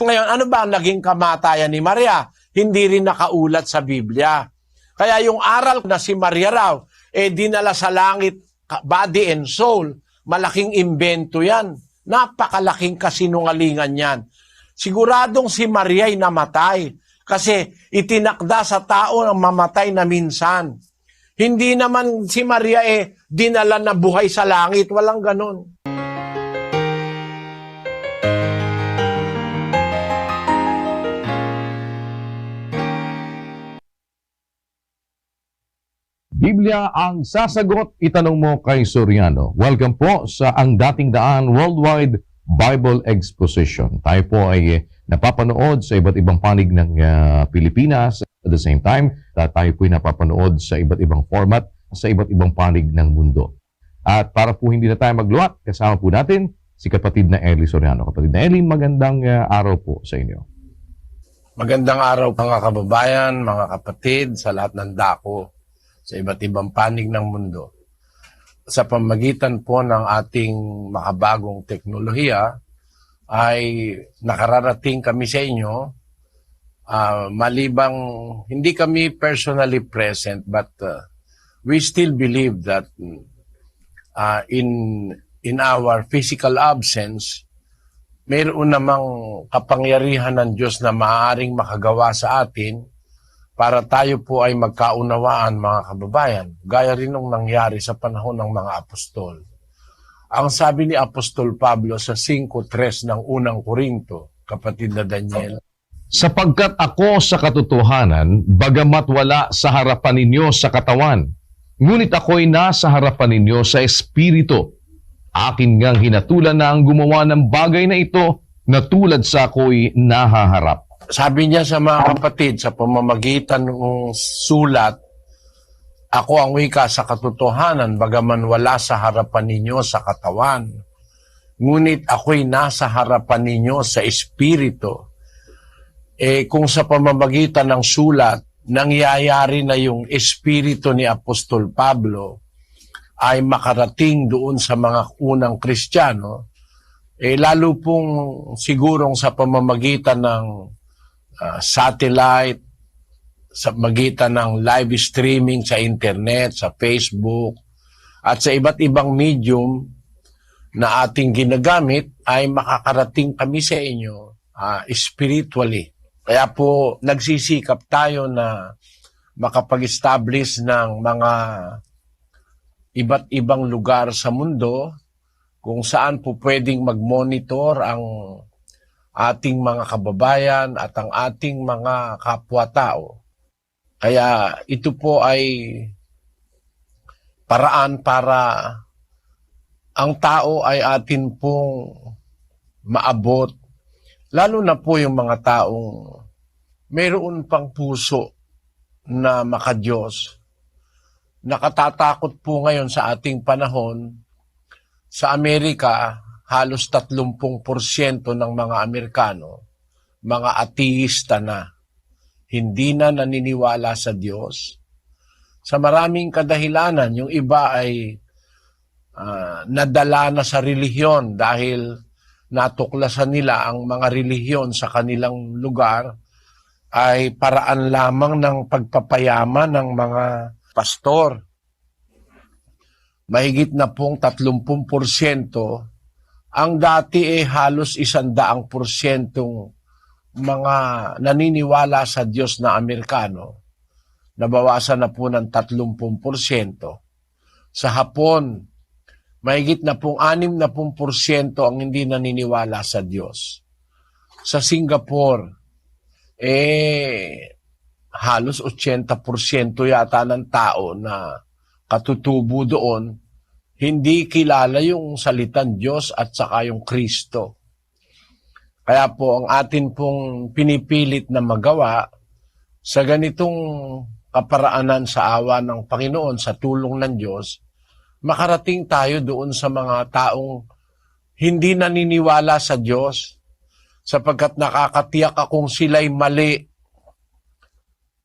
Ngayon, ano ba ang naging kamatayan ni Maria? Hindi rin nakaulat sa Biblia. Kaya yung aral na si Maria raw, dinala sa langit, body and soul, malaking imbento yan. Napakalaking kasinungalingan yan. Siguradong si Maria ay namatay kasi itinakda sa tao ang mamatay na minsan. Hindi naman si Maria dinala na buhay sa langit. Walang ganon. Biblia ang sasagot, itanong mo kay Soriano. Welcome po sa Ang Dating Daan Worldwide Bible Exposition. Tayo po ay napapanood sa iba't ibang panig ng Pilipinas. At the same time, tayo po ay napapanood sa iba't ibang format sa iba't ibang panig ng mundo. At para po hindi na tayo magluwat, kasama po natin si kapatid na Eli Soriano. Kapatid na Eli, magandang araw po sa inyo. Magandang araw mga kababayan, mga kapatid, sa lahat ng dako, sa iba't ibang panig ng mundo. Sa pamagitan po ng ating makabagong teknolohiya, ay nakararating kami sa inyo, malibang hindi kami personally present, but we still believe that in our physical absence, mayroon namang kapangyarihan ng Diyos na maaaring makagawa sa atin para tayo po ay magkaunawaan, mga kababayan, gaya rin nung nangyari sa panahon ng mga apostol. Ang sabi ni Apostol Pablo sa 5:3 ng unang Korinto, kapatid na Daniel, sapagkat ako sa katotohanan, bagamat wala sa harapan ninyo sa katawan, ngunit ako'y nasa harapan ninyo sa espiritu. Akin ngang hinatulan na ang gumawa ng bagay na ito na tulad sa ako'y nahaharap. Sabi niya sa mga kapatid, sa pamamagitan ng sulat, ako ang wika sa katotohanan, bagaman wala sa harapan ninyo sa katawan. Ngunit ako'y nasa harapan ninyo sa espiritu. Kung sa pamamagitan ng sulat, nangyayari na yung espiritu ni Apostol Pablo ay makarating doon sa mga unang Kristiyano, lalo pong sigurong sa pamamagitan ng satellite, sa magitan ng live streaming sa internet, sa Facebook, at sa iba't ibang medium na ating ginagamit, ay makakarating kami sa inyo spiritually. Kaya po nagsisikap tayo na makapag-establish ng mga iba't ibang lugar sa mundo kung saan po pwedeng mag-monitor ang ating mga kababayan at ang ating mga kapwa-tao. Kaya ito po ay paraan para ang tao ay atin pong maabot, lalo na po yung mga taong mayroon pang puso na makadiyos. Nakatatakot po ngayon sa ating panahon, sa Amerika, halos 30% ng mga Amerikano, mga ateista na, hindi na naniniwala sa Diyos. Sa maraming kadahilanan, yung iba ay nadala na sa relihiyon dahil natuklasan nila ang mga relihiyon sa kanilang lugar ay paraan lamang ng pagpapayaman ng mga pastor. Mahigit na pong 30%, ang dati halos 100% mga naniniwala sa Diyos na Amerikano, nabawasan na po ng 30%. Sa Hapon, mahigit na pong 60% ang hindi naniniwala sa Diyos. Sa Singapore, halos 80% yata ng tao na katutubo doon, hindi kilala yung salitang Diyos at saka yung Kristo. Kaya po ang atin pong pinipilit na magawa sa ganitong kaparaanan sa awa ng Panginoon, sa tulong ng Diyos, makarating tayo doon sa mga taong hindi naniniwala sa Diyos, sapagkat nakakatiyak akong sila'y mali.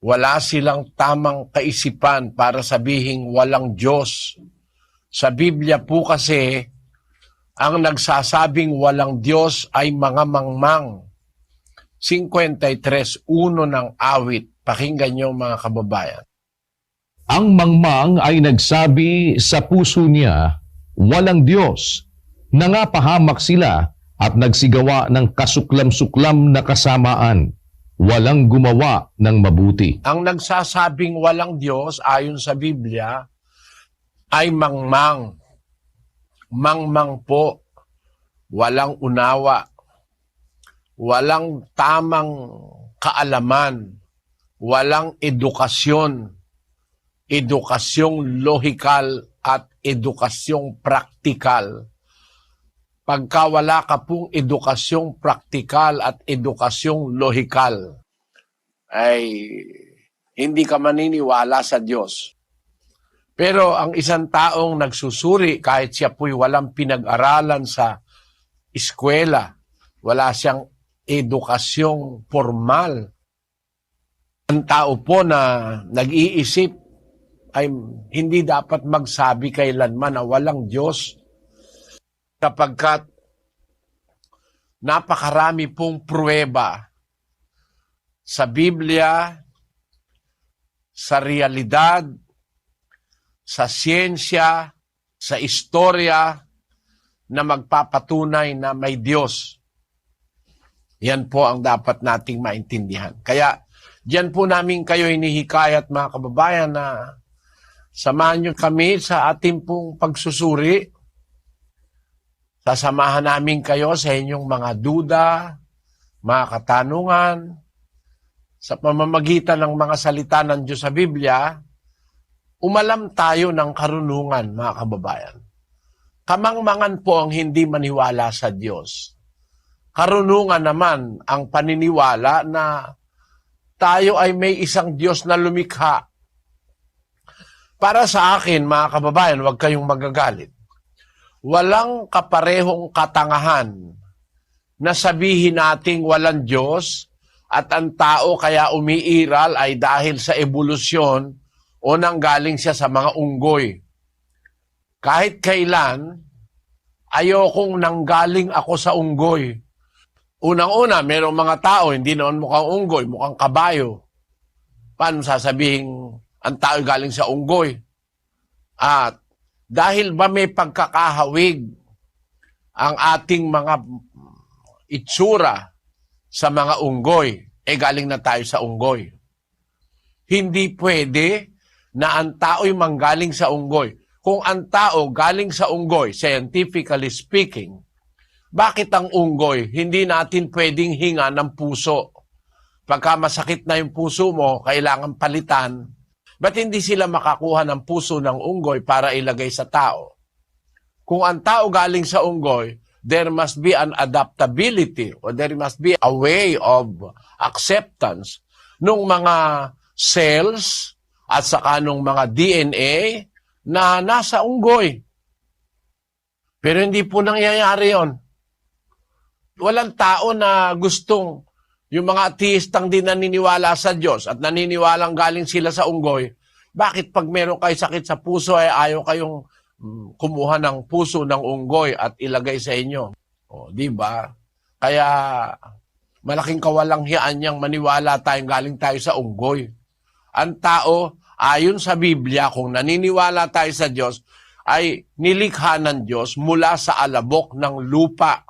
Wala silang tamang kaisipan para sabihing walang Diyos. Sa Biblia po kasi, ang nagsasabing walang Diyos ay mga mangmang. 53:1 ng awit. Pakinggan niyo mga kababayan. Ang mangmang ay nagsabi sa puso niya, walang Diyos. Nangapahamak sila at nagsigawa ng kasuklam-suklam na kasamaan. Walang gumawa ng mabuti. Ang nagsasabing walang Diyos ayon sa Biblia ay mangmang. Mangmang po. Walang unawa. Walang tamang kaalaman. Walang edukasyon. Edukasyong lohikal at edukasyong praktikal. Pagka wala ka pong edukasyong praktikal at edukasyong lohikal, ay hindi ka maniniwala sa Diyos. Pero ang isang taong nagsusuri, kahit siya po'y walang pinag-aralan sa eskwela, wala siyang edukasyong formal, ang tao po na nag-iisip ay hindi dapat magsabi kailanman na walang Diyos, sapagkat napakarami pong pruweba sa Biblia, sa realidad, sa siyensya, sa istorya na magpapatunay na may Diyos. Yan po ang dapat nating maintindihan. Kaya diyan po namin kayo hinihikayat mga kababayan na samahan nyo kami sa ating pong pagsusuri. Sasamahan namin kayo sa inyong mga duda, mga katanungan, sa pamamagitan ng mga salita ng Diyos sa Biblia, umalam tayo ng karunungan, mga kababayan. Kamangmangan po ang hindi maniwala sa Diyos. Karunungan naman ang paniniwala na tayo ay may isang Diyos na lumikha. Para sa akin, mga kababayan, huwag kayong magagalit. Walang kaparehong katangahan na sabihin nating walang Diyos at ang tao kaya umiiral ay dahil sa ebolusyon o nanggaling siya sa mga unggoy. Kahit kailan, ayokong nanggaling ako sa unggoy. Unang-una, mayroong mga tao, hindi naman mukhang unggoy, mukhang kabayo. Paano sasabihin ang tao galing sa unggoy? At dahil ba may pagkakahawig ang ating mga itsura sa mga unggoy, galing na tayo sa unggoy. Hindi pwede na ang tao'y manggaling sa unggoy. Kung ang tao galing sa unggoy, scientifically speaking, bakit ang unggoy hindi natin pwedeng hinga ng puso? Pagka masakit na yung puso mo, kailangan palitan. Ba't hindi sila makakuha ng puso ng unggoy para ilagay sa tao? Kung ang tao galing sa unggoy, there must be an adaptability or there must be a way of acceptance ng mga cells at saka ng mga DNA na nasa unggoy. Pero hindi po nangyayari yon. Walang tao na gustong yung mga ateistang di naniniwala sa Diyos at naniniwalang galing sila sa unggoy, bakit pag meron kayo sakit sa puso ay ayaw kayong kumuha ng puso ng unggoy at ilagay sa inyo? O, di ba? Kaya malaking kawalanghiyaan niyang maniwala tayong galing tayo sa unggoy. Ang tao, ayon sa Biblia, kung naniniwala tayo sa Diyos, ay nilikha ng Diyos mula sa alabok ng lupa.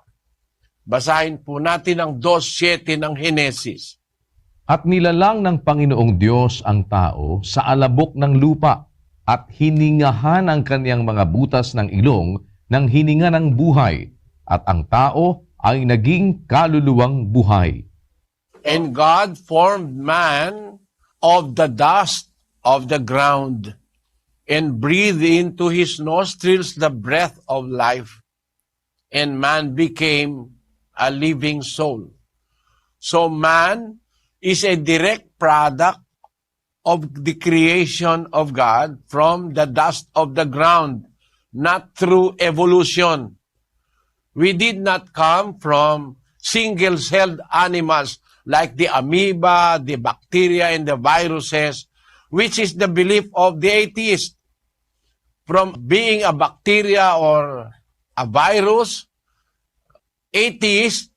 Basahin po natin ang 2:7 ng Henesis. At nilalang ng Panginoong Diyos ang tao sa alabok ng lupa at hiningahan ang kaniyang mga butas ng ilong ng hininga ng buhay at ang tao ay naging kaluluwang buhay. And God formed man of the dust of the ground and breathed into his nostrils the breath of life, and man became a living soul. So man is a direct product of the creation of God from the dust of the ground, not through evolution. We did not come from single-celled animals like the amoeba, the bacteria, and the viruses, which is the belief of the atheist. From being a bacteria or a virus, atheists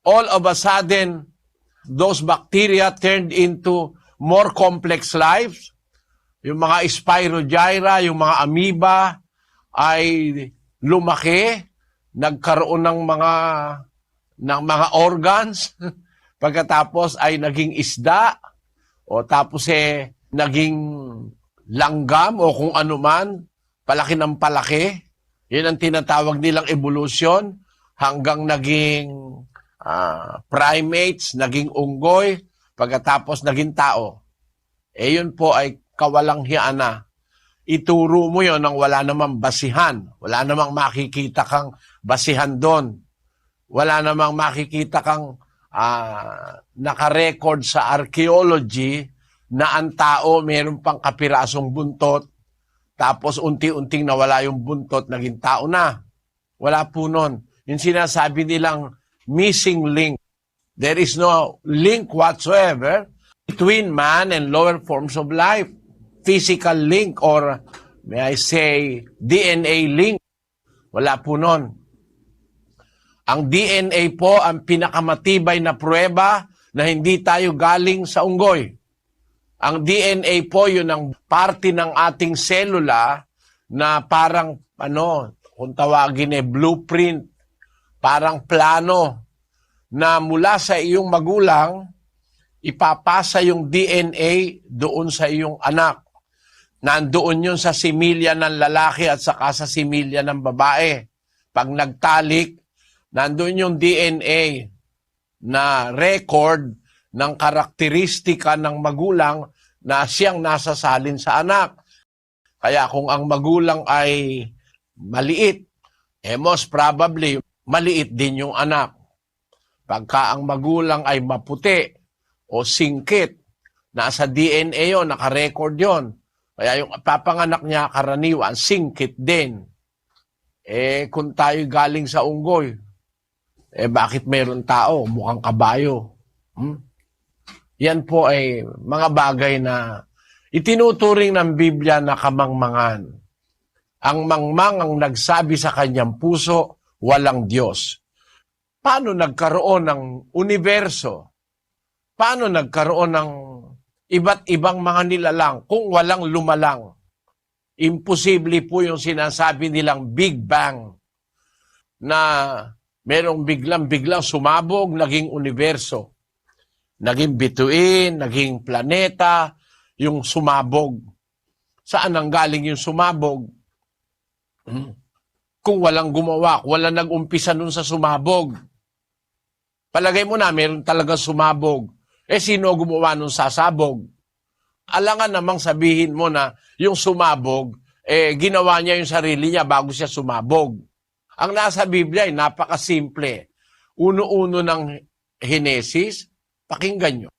all of a sudden those bacteria turned into more complex lives. Yung mga Spirogyra, yung mga amoeba ay lumaki, nagkaroon ng mga organs, pagkatapos ay naging isda, o tapos naging langgam o kung ano man, palaki ng palaki. Yun ang tinatawag nilang evolution hanggang naging primates, naging unggoy, pagkatapos naging tao. Yun po ay kawalanghyan na. Ituro mo yun nang wala namang basihan. Wala namang makikita kang basihan doon. Wala namang makikita kang nakarecord sa archaeology na ang tao mayroon pang kapirasong buntot, tapos unti-unting nawala yung buntot, naging tao na. Wala po nun. Yung sinasabi nilang missing link. There is no link whatsoever between man and lower forms of life. Physical link or may I say DNA link. Wala po nun. Ang DNA po ang pinakamatibay na pruweba na hindi tayo galing sa unggoy. Ang DNA po yun ang parte ng ating selula na parang kung tawagin blueprint, parang plano na mula sa iyong magulang ipapasa yung DNA doon sa iyong anak. Nandoon yun sa similya ng lalaki at saka sa similya ng babae. Pag nagtalik, nandoon yung DNA na record ng karakteristika ng magulang na siyang nasasalin sa anak. Kaya kung ang magulang ay maliit, most probably maliit din yung anak. Pagka ang magulang ay maputi o singkit, nasa DNA yon, nakarecord yon. Kaya yung papanganak niya karaniwan, singkit din. Kung tayo galing sa unggoy, bakit meron tao? Mukhang kabayo. Yan po ay mga bagay na itinuturing ng Biblia na kamangmangan. Ang mangmang ang nagsabi sa kanyang puso, walang Diyos. Paano nagkaroon ng universo? Paano nagkaroon ng iba't ibang mga nilalang kung walang lumalang? Imposible po yung sinasabi nilang Big Bang na merong biglang sumabog, naging universo. Naging bituin, naging planeta, yung sumabog. Saan ang galing yung sumabog? Kung walang gumawa, walang nag-umpisa nun sa sumabog. Palagay mo na, meron talaga sumabog. Sino gumawa nung sasabog? Alangan namang sabihin mo na yung sumabog, ginawa niya yung sarili niya bago siya sumabog. Ang nasa Biblia ay napakasimple. Uno-uno ng Henesis, pakinggan nyo.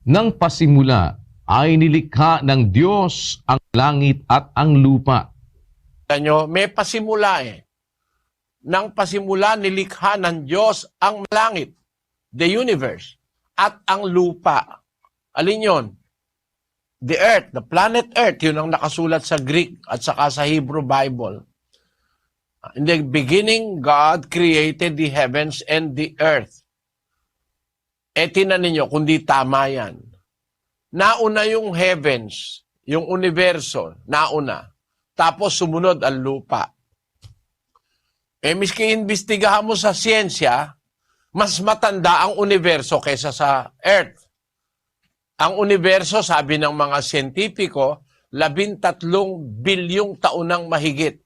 Nang pasimula ay nilikha ng Diyos ang langit at ang lupa. Nyo, may pasimula Nang pasimula, nilikha ng Diyos ang langit, the universe, at ang lupa. Alin yon? The earth, the planet earth, yun ang nakasulat sa Greek at saka sa Hebrew Bible. In the beginning, God created the heavens and the earth. Tinan ninyo, kundi tama yan. Nauna yung heavens, yung universo, nauna. Tapos sumunod ang lupa. Miski imbestigahan mo sa siyensya, mas matanda ang universo kaysa sa earth. Ang universo, sabi ng mga siyentipiko, 13 bilyong taon nang mahigit.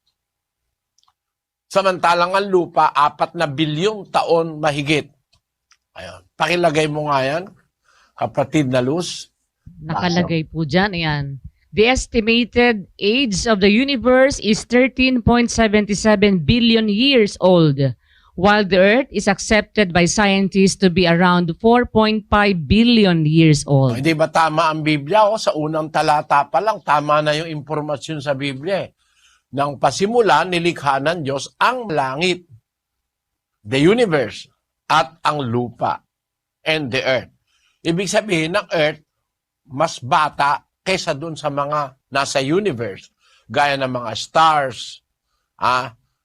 Samantalang ang lupa, 4 na bilyong taon mahigit. Ayun. Pakilagay mo nga yan, kapatid na Luz. Nakalagay po dyan, ayan. The estimated age of the universe is 13.77 billion years old, while the Earth is accepted by scientists to be around 4.5 billion years old. Hindi ba tama ang Biblia? Sa unang talata pa lang, tama na yung impormasyon sa Biblia. Nang pasimula, nilikha ng Diyos ang langit, the universe, at ang lupa, and the earth. Ibig sabihin ng earth, mas bata kaysa dun sa mga nasa universe, gaya ng mga stars,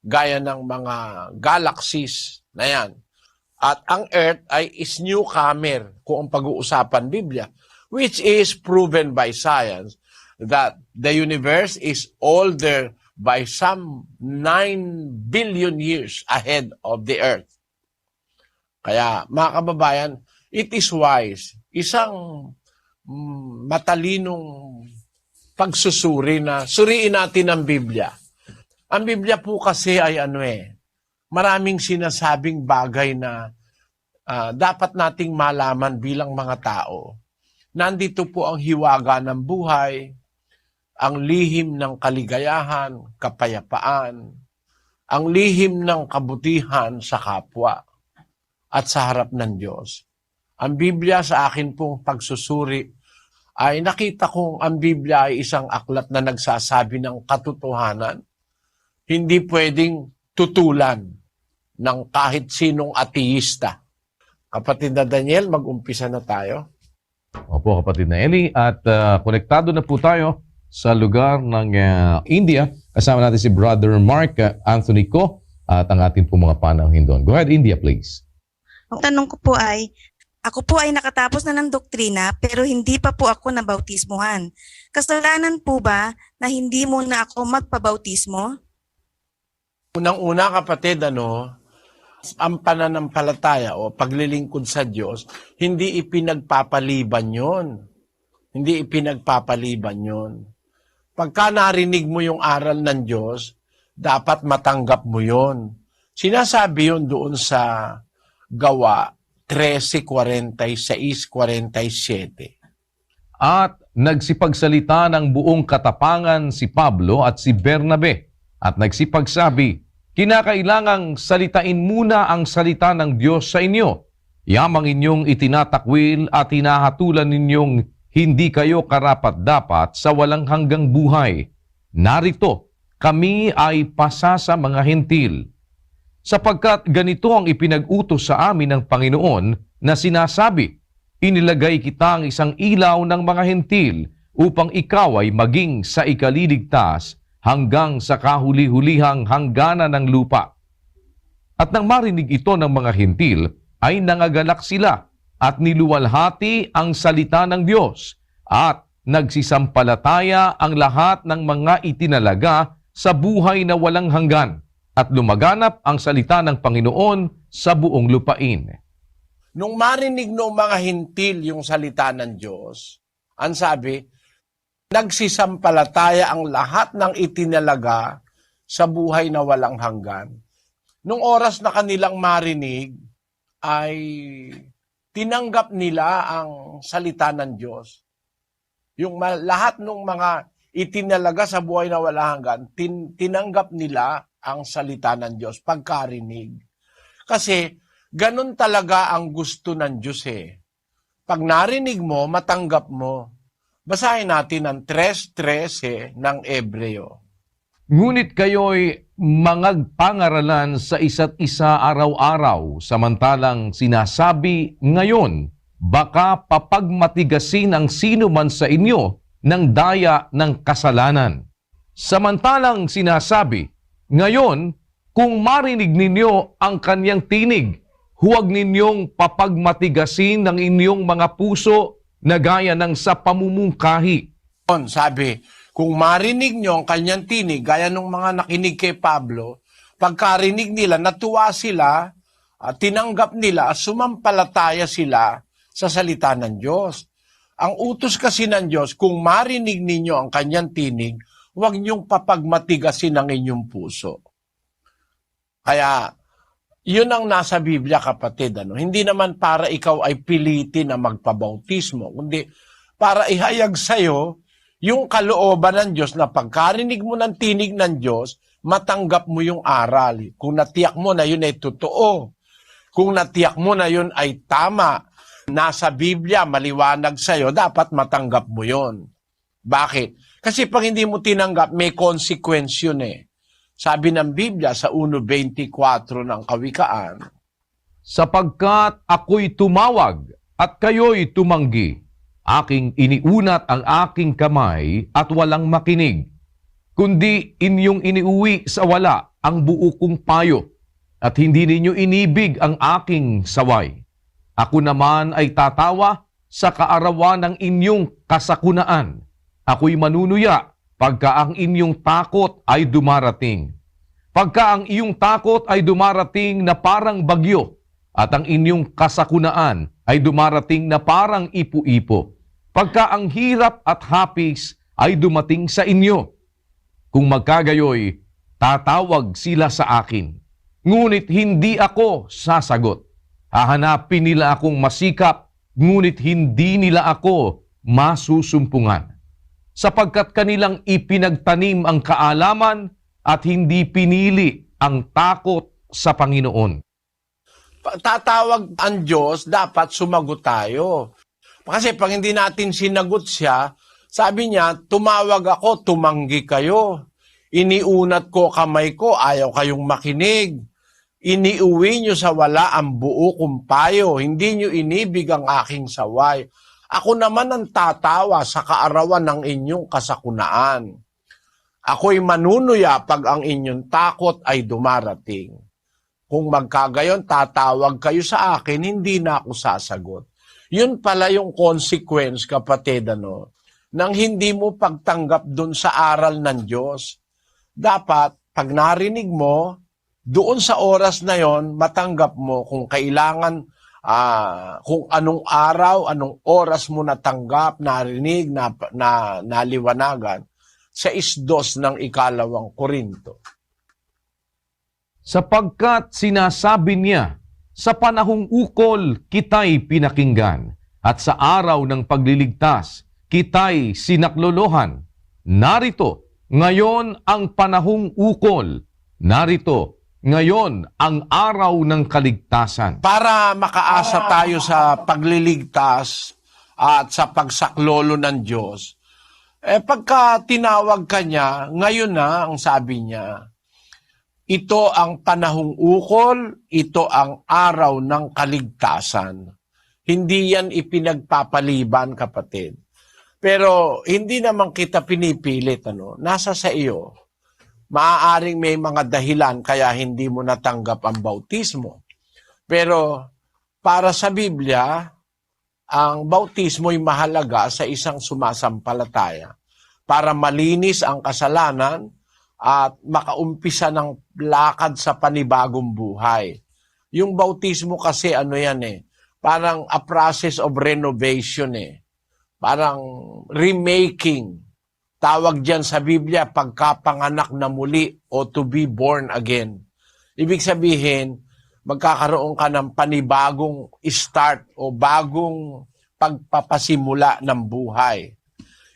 gaya ng mga galaxies na yan. At ang earth ay is newcomer kung ang pag-uusapan Biblia, which is proven by science that the universe is older by some 9 billion years ahead of the earth. Kaya mga kababayan, it is wise, isang matalinong pagsusuri na suriin natin ang Biblia. Ang Biblia po kasi ay maraming sinasabing bagay na dapat nating malaman bilang mga tao. Nandito po ang hiwaga ng buhay, ang lihim ng kaligayahan, kapayapaan, ang lihim ng kabutihan sa kapwa at sa harap ng Diyos. Ang Biblia sa akin pong pagsusuri ay nakita kong ang Biblia ay isang aklat na nagsasabi ng katotohanan. Hindi pwedeng tutulan ng kahit sinong ateista. Kapatid na Daniel, mag-umpisa na tayo. Opo, kapatid na Eli. At konektado na po tayo sa lugar ng India. Kasama natin si Brother Mark Anthony Ko at ang ating po mga panauhin doon. Go ahead, India, please. Ang tanong ko po ay, ako po ay nakatapos na ng doktrina pero hindi pa po ako nabautismuhan. Kasalanan po ba na hindi muna ako magpabautismo? Unang-una kapatid, ang pananampalataya o paglilingkod sa Diyos, hindi ipinagpapaliban yon. Hindi ipinagpapaliban yon. Pagka narinig mo yung aral ng Diyos, dapat matanggap mo yon. Sinasabi yon doon sa Gawa 13:46-47. At nagsipagsalita ng buong katapangan si Pablo at si Bernabe at nagsipagsabi, kinakailangang salitain muna ang salita ng Diyos sa inyo. Yamang inyong itinatakwil at hinahatulan ninyong hindi kayo karapat-dapat sa walang hanggang buhay. Narito, kami ay pasa sa mga hentil. Sapagkat ganito ang ipinag-utos sa amin ng Panginoon na sinasabi, inilagay kita ang isang ilaw ng mga hentil upang ikaw ay maging sa ikaliligtas hanggang sa kahuli-hulihang hangganan ng lupa. At nang marinig ito ng mga hentil, ay nangagalak sila at niluwalhati ang salita ng Diyos at nagsisampalataya ang lahat ng mga itinalaga sa buhay na walang hanggan at lumaganap ang salita ng Panginoon sa buong lupain. Nung marinig ng mga hintil yung salita ng Diyos, ang sabi, nagsisampalataya ang lahat ng itinalaga sa buhay na walang hanggan. Nung oras na kanilang marinig, ay tinanggap nila ang salita ng Diyos. Yung lahat ng mga itinalaga sa buhay na walang hanggan, tinanggap nila ang salita ng Diyos pagkarinig. Kasi ganun talaga ang gusto ng Diyos Pag narinig mo, matanggap mo. Basahin natin ang 3:13 ng Ebreo. Ngunit kayo'y mangagpangaralan sa isa't isa araw-araw, samantalang sinasabi ngayon, baka papagmatigasin ang sino man sa inyo ng daya ng kasalanan. Samantalang sinasabi, ngayon, kung marinig ninyo ang kanyang tinig, huwag ninyong papagmatigasin ng inyong mga puso na gaya ng sa pamumungkahi. Sabi, kung marinig nyo ang kanyang tinig, gaya ng mga nakinig kay Pablo, pagkarinig nila, natuwa sila, tinanggap nila, sumampalataya sila sa salita ng Diyos. Ang utos kasi ng Diyos, kung marinig ninyo ang kanyang tinig, huwag niyong papagmatigasin ang inyong puso. Kaya, yun ang nasa Biblia, kapatid. Hindi naman para ikaw ay pilitin na magpabautismo, kundi para ihayag sa'yo yung kalooban ng Diyos na pagkarinig mo ng tinig ng Diyos, matanggap mo yung aral. Kung natiyak mo na yun ay totoo, kung natiyak mo na yun ay tama, nasa Biblia, maliwanag sa'yo, dapat matanggap mo yun. Bakit? Kasi pag hindi mo tinanggap, may consequence yun Sabi ng Biblia sa 1:24 ng Kawikaan, sapagkat ako'y tumawag at kayo'y tumanggi, aking iniunat ang aking kamay at walang makinig, kundi inyong iniuwi sa wala ang buo kong payo. at hindi ninyo inibig ang aking saway. Ako naman ay tatawa sa kaarawan ng inyong kasakunaan. Ako'y manunuya pagka ang inyong takot ay dumarating. Pagka ang iyong takot ay dumarating na parang bagyo at ang inyong kasakunaan ay dumarating na parang ipo-ipo. Pagka ang hirap at hapis ay dumating sa inyo. Kung magkagayoy, tatawag sila sa akin. Ngunit hindi ako sasagot. Hahanapin nila akong masikap, ngunit hindi nila ako masusumpungan. Sapagkat kanilang ipinagtanim ang kaalaman at hindi pinili ang takot sa Panginoon. Tatawag ang Diyos, dapat sumagot tayo. Kasi pag hindi natin sinagot siya, sabi niya, tumawag ako, tumanggi kayo. Iniunat ko kamay ko, ayaw kayong makinig. Iniuwi nyo sa wala ang buo kong payo. Hindi nyo inibig ang aking saway. Ako naman ang tatawa sa kaarawan ng inyong kasakunaan. Ako'y manunuya pag ang inyong takot ay dumarating. Kung magkagayon, tatawag kayo sa akin, hindi na ako sasagot. Yun pala yung consequence, kapatid, nang hindi mo pagtanggap dun sa aral ng Diyos. Dapat, pag narinig mo, doon sa oras na yon, matanggap mo kung kailangan, kung anong araw, anong oras mo natanggap, narinig, naliwanagan, sa 2 ng 2 Korinto. Sapagkat sinasabi niya, sa panahong ukol kita'y pinakinggan, at sa araw ng pagliligtas kita'y sinaklolohan. Narito, ngayon ang panahong ukol. Narito, ngayon ang araw ng kaligtasan. Para makaasa tayo sa pagliligtas at sa pagsaklolo ng Diyos, pagka tinawag ka niya, ngayon na ang sabi niya, ito ang panahong ukol, ito ang araw ng kaligtasan. Hindi yan ipinagpapaliban, kapatid. Pero hindi naman kita pinipilit, nasa sa iyo. Maaaring may mga dahilan kaya hindi mo natanggap ang bautismo. Pero para sa Biblia, ang bautismo ay mahalaga sa isang sumasampalataya para malinis ang kasalanan at makaumpisa ng lakad sa panibagong buhay. Yung bautismo kasi parang a process of renovation Parang remaking. Tawag dyan sa Biblia, pagkapanganak na muli o to be born again. Ibig sabihin, magkakaroon ka ng panibagong start o bagong pagpapasimula ng buhay.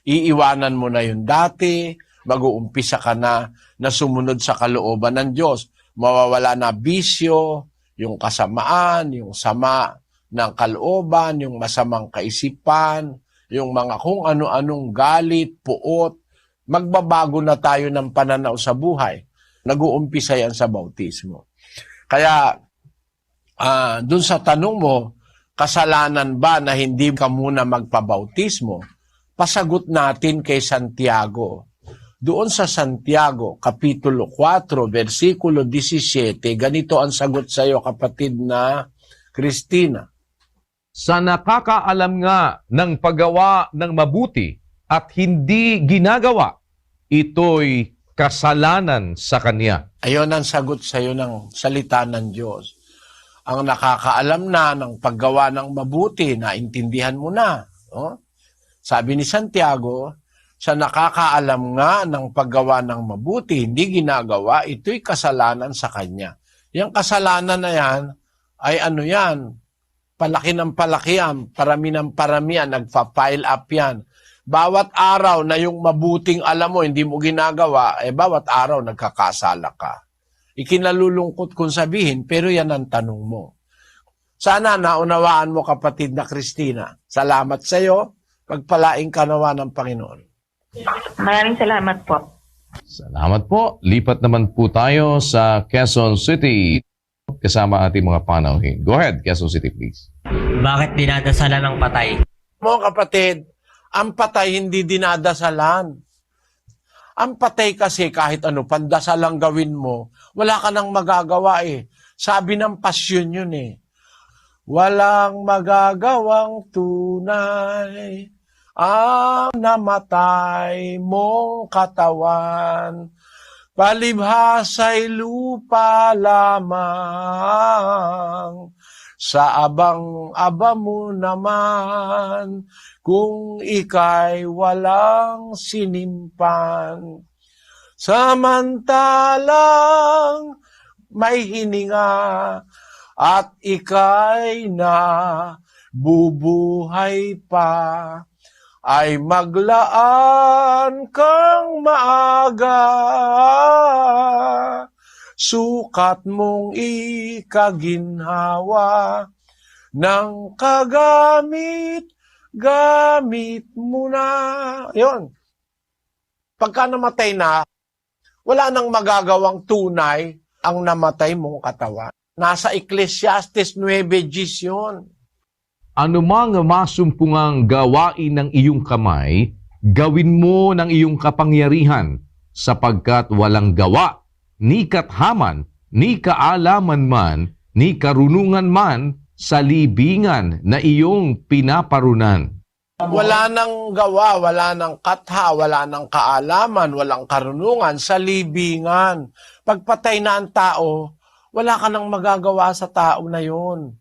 Iiwanan mo na yung dati, mag-uumpisa ka na sumunod sa kalooban ng Diyos. Mawawala na bisyo, yung kasamaan, yung sama ng kalooban, yung masamang kaisipan, yung mga kung ano-anong galit, puot, magbabago na tayo ng pananaw sa buhay. Nag-uumpisa yan sa bautismo. Kaya, dun sa tanong mo, kasalanan ba na hindi ka muna magpabautismo? Pasagot natin kay Santiago. Doon sa Santiago, Kapitulo 4, versikulo 17, ganito ang sagot sa iyo, kapatid na Christina. Sa nakakaalam nga ng paggawa ng mabuti at hindi ginagawa, ito'y kasalanan sa kanya. Ayon ang sagot sa iyo ng salita ng Diyos. Ang nakakaalam na ng paggawa ng mabuti, naintindihan mo na. Sabi ni Santiago, sa nakakaalam nga ng paggawa ng mabuti, hindi ginagawa, ito'y kasalanan sa kanya. Yung kasalanan na yan, ay palaki ng palaki yan, parami ng parami yan, nagpa-pile up yan. Bawat araw na yung mabuting alam mo, hindi mo ginagawa, bawat araw nagkakasala ka. Ikinalulungkot kung sabihin, pero yan ang tanong mo. Sana naunawaan mo, kapatid na Christina. Salamat sa iyo, pagpalaing ka nawa ng Panginoon. Maraming salamat po. Salamat po. Lipat naman po tayo sa Quezon City kasama ating mga panauhin. Go ahead, Quezon City, please. Bakit dinadasalan ng patay? Mo kapatid, ang patay hindi dinadasalan. Ang patay kasi kahit ano, pandasal lang gawin mo, wala ka nang magagawa Sabi ng pasyon yun eh. Walang magagawang tunay ang namatay mong katawan. Palibhasa'y lupa lamang, sa abang-aba mo naman, kung ika'y walang sinimpan. Samantalang may hininga at ika'y na bubuhay pa, ay maglaan kang maaga, sukat mong ikaginhawa, ng gamit mo na. Yun. Pagka namatay na, wala nang magagawang tunay ang namatay mong katawan. Nasa Ecclesiastes 9:10 yun. Anumang masumpungang gawain ng iyong kamay, gawin mo ng iyong kapangyarihan, sapagkat walang gawa, ni kathaman, ni kaalaman man, ni karunungan man, sa libingan na iyong pinaparunan. Wala nang gawa, wala nang katha, wala nang kaalaman, walang karunungan sa libingan. Pagpatay na ang tao, wala ka nang magagawa sa tao na yun.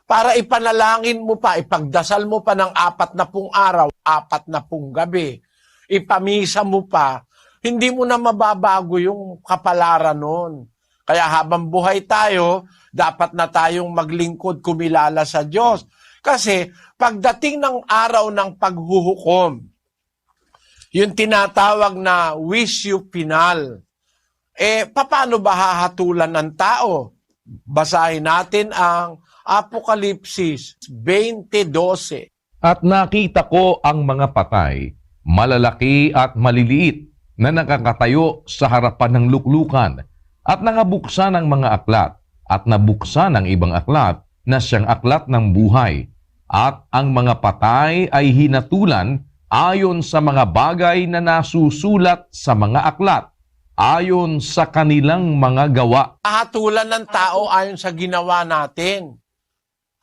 Para ipanalangin mo pa, ipagdasal mo pa ng 40 araw, 40 gabi, ipamisa mo pa, hindi mo na mababago yung kapalaran nun. Kaya habang buhay tayo, dapat na tayong maglingkod, kumilala sa Diyos. Kasi pagdating ng araw ng paghuhukom, yung tinatawag na wisyo final, paano ba hahatulan ng tao? Basahin natin ang Apokalipsis 20:12. At nakita ko ang mga patay, malalaki at maliliit, na nakakatayo sa harapan ng luklukan, at nangabuksan ang mga aklat, at nabuksan ang ibang aklat, na siyang aklat ng buhay. At ang mga patay ay hinatulan ayon sa mga bagay na nasusulat sa mga aklat, ayon sa kanilang mga gawa. Hahatulan ng tao ayon sa ginawa natin.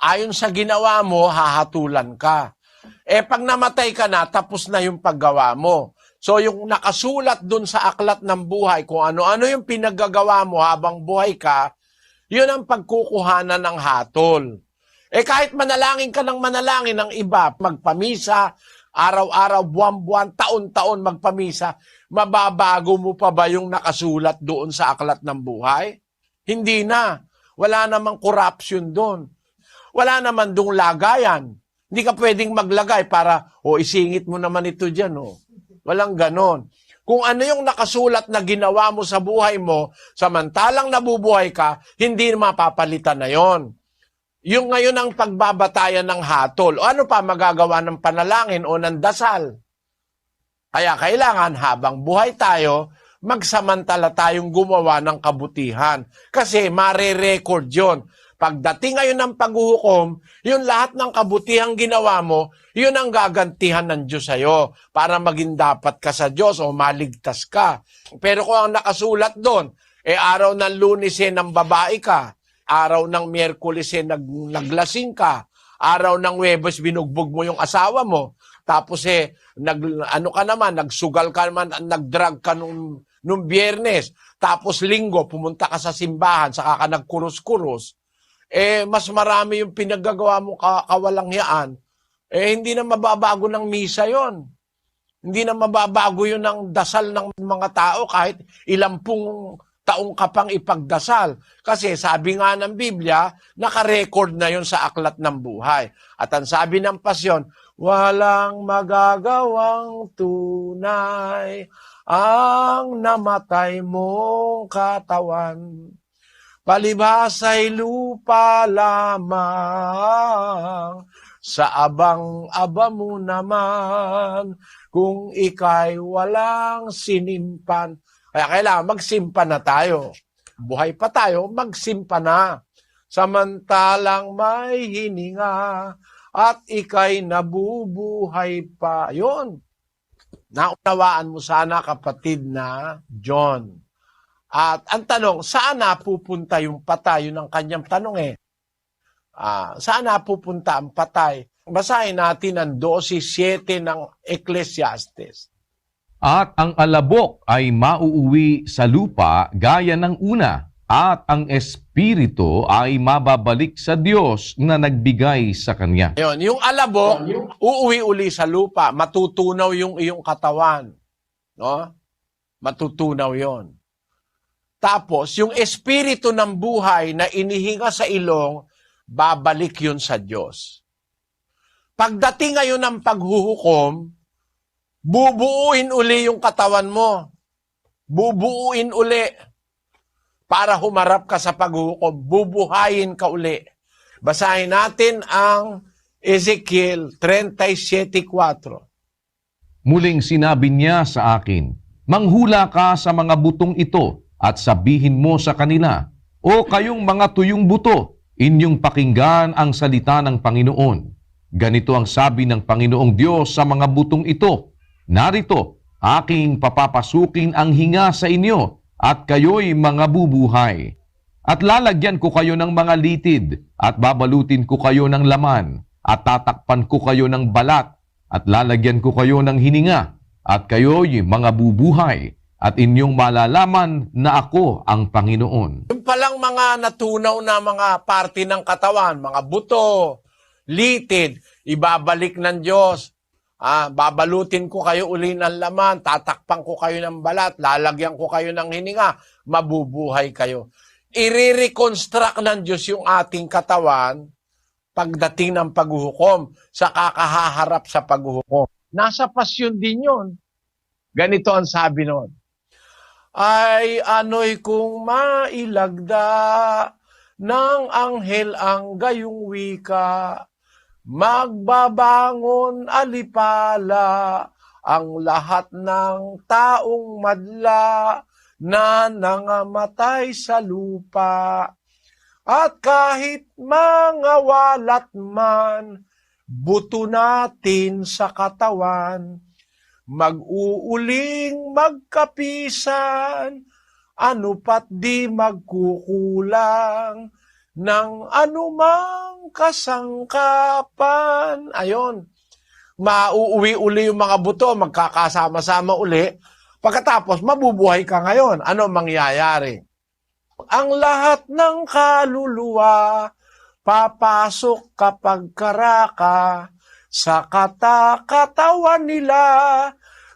Ayon sa ginawa mo, hahatulan ka. Pag namatay ka na, tapos na yung paggawa mo. So yung nakasulat dun sa aklat ng buhay, kung ano-ano yung pinaggagawa mo habang buhay ka, yun ang pagkukuhanan ng hatol. Kahit manalangin ka ng manalangin ng iba, magpamisa, araw-araw, buwan-buwan, taon-taon magpamisa, mababago mo pa ba yung nakasulat doon sa aklat ng buhay? Hindi na. Wala namang corruption doon. Wala naman dong lagayan. Hindi ka pwedeng maglagay para, isingit mo naman ito dyan. Walang ganon. Kung ano yung nakasulat na ginawa mo sa buhay mo, samantalang nabubuhay ka, hindi mapapalitan na yon. Yung ngayon ang pagbabatayan ng hatol. O ano pa magagawa ng panalangin o ng dasal? Kaya kailangan habang buhay tayo, magsamantala tayong gumawa ng kabutihan. Kasi mare-record yon. Pagdating ngayon ng paghuhukom, yung lahat ng kabutihang ginawa mo, yun ang gagantihan ng Diyos sa'yo para maging dapat ka sa Diyos o maligtas ka. Pero kung ang nakasulat doon, araw ng Lunes ng babae ka, araw ng Miyerkules naglasing ka, araw ng Huwebes binugbog mo yung asawa mo, tapos nagsugal ka naman, nagdrag ka nung Biyernes, tapos Linggo, pumunta ka sa simbahan, saka ka nagkurus-kurus, mas marami yung pinaggagawa mo kawalangyaan, hindi na mababago ng misa yon. Hindi na mababago yun ng dasal ng mga tao kahit ilampung taong ka pang ipagdasal. Kasi sabi nga ng Biblia, nakarecord na yun sa aklat ng buhay. At ang sabi ng pasyon, walang magagawang tunay ang namatay mong katawan. Palibhasa'y lupa lamang, sa abang-aba mo naman, kung ika'y walang sinimpan. Kaya kailangan magsimpa na tayo. Buhay pa tayo, magsimpa na. Samantalang may hininga at ika'y nabubuhay pa. Yun. Naunawaan mo sana, kapatid na John. At ang tanong, saan napupunta yung patay? Yun ang kanyang tanong eh. Saan napupunta ang patay? Basahin natin ang 12:7 ng Ecclesiastes. At ang alabok ay mauuwi sa lupa gaya ng una, at ang espiritu ay mababalik sa Diyos na nagbigay sa kanya. Ayun, yung alabok, uuwi uli sa lupa, matutunaw yung iyong katawan. No? Matutunaw yon. Tapos, yung espiritu ng buhay na inihinga sa ilong, babalik yun sa Diyos. Pagdating ngayon ng paghuhukom, bubuuin uli yung katawan mo. Bubuuin uli para humarap ka sa paghuhukom. Bubuhayin ka uli. Basahin natin ang Ezekiel 37:4. Muling sinabi niya sa akin, manghula ka sa mga butong ito at sabihin mo sa kanila, o kayong mga tuyong buto, inyong pakinggan ang salita ng Panginoon. Ganito ang sabi ng Panginoong Diyos sa mga butong ito, narito, aking papapasukin ang hinga sa inyo at kayo'y mga bubuhay. At lalagyan ko kayo ng mga litid at babalutin ko kayo ng laman at tatakpan ko kayo ng balat at lalagyan ko kayo ng hininga at kayo'y mga bubuhay at inyong malalaman na ako ang Panginoon. Yung palang mga natunaw na mga parte ng katawan, mga buto, litid, ibabalik ng Diyos. Babalutin ko kayo uli ng laman, tatakpan ko kayo ng balat, lalagyan ko kayo ng hininga, mabubuhay kayo. I-reconstruct ng Diyos yung ating katawan pagdating ng paghuhukom, sa kakahaharap sa paghuhukom. Nasa pasyon din yun. Ganito ang sabi noon. Ay ano'y kung mailagda ng anghel ang gayong wika, magbabangon alipala ang lahat ng taong madla na nangamatay sa lupa. At kahit mga walat man, buto natin sa katawan, mag-uuling magkapisan, ano pat di magkukulang ng anumang kasangkapan. Ayon, mauuwi uli yung mga buto, magkakasama-sama uli. Pagkatapos, mabubuhay ka ngayon. Ano mangyayari? Ang lahat ng kaluluwa, papasok kapag karaka, sa katawan nila,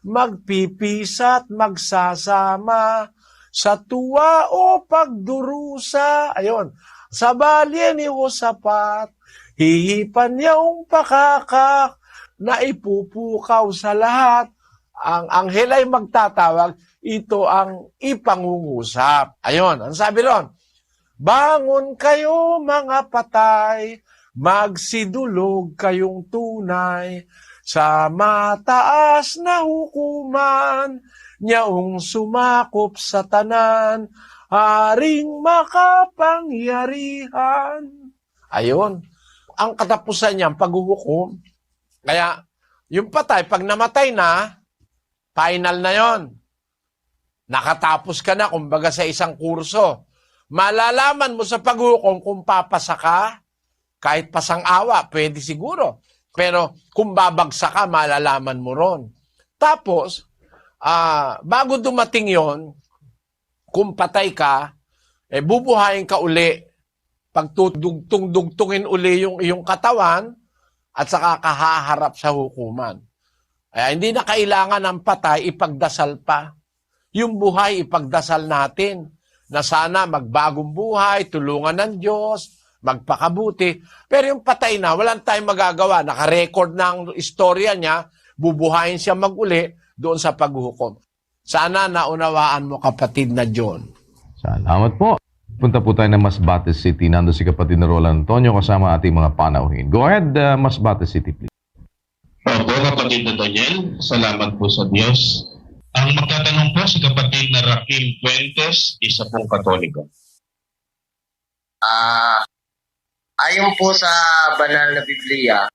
magpipisat, magsasama, sa tuwa o pagdurusa. Ayon, sa balya ni Hosapat, hihipan niyang pakakak, na ipupukaw sa lahat. Ang anghel ay magtatawag, ito ang ipangungusap. Ayon, ang sabi ron, bangon kayo mga patay, magsidulog kayong tunay, sa mataas na hukuman, niyaong sumakop sa tanan, haring makapangyarihan. Ayon, ang katapusan niya, paghuhukom. Kaya, yung patay, pag namatay na, final na yon. Nakatapos ka na, kumbaga sa isang kurso. Malalaman mo sa paghuhukom kung papasa ka, kahit pasang-awa, pwede siguro. Pero kung babagsak ka, malalaman mo ron. Tapos, bago dumating yon, kung patay ka, bubuhayin ka uli. Pagtudugtungin uli yung iyong katawan, at saka kahaharap sa hukuman. Hindi na kailangan ng patay, ipagdasal pa. Yung buhay, ipagdasal natin na sana magbagong buhay, tulungan ng Diyos, magpakabuti. Pero yung patay na, walang tayong magagawa. Nakarecord na ang istorya niya, bubuhayin siya mag-uli doon sa paghuhukom. Sana naunawaan mo, kapatid na John. Salamat po. Punta po tayo ng Masbate City. Nando si kapatid na Roland Antonio kasama ating mga panauhin. Go ahead, Masbate City, please. Opo, kapatid na Daniel, salamat po sa Diyos. Ang magtatanong po si kapatid na Raquel Fuentes, isa pong Katoliko. Ayon po sa banal na Biblia,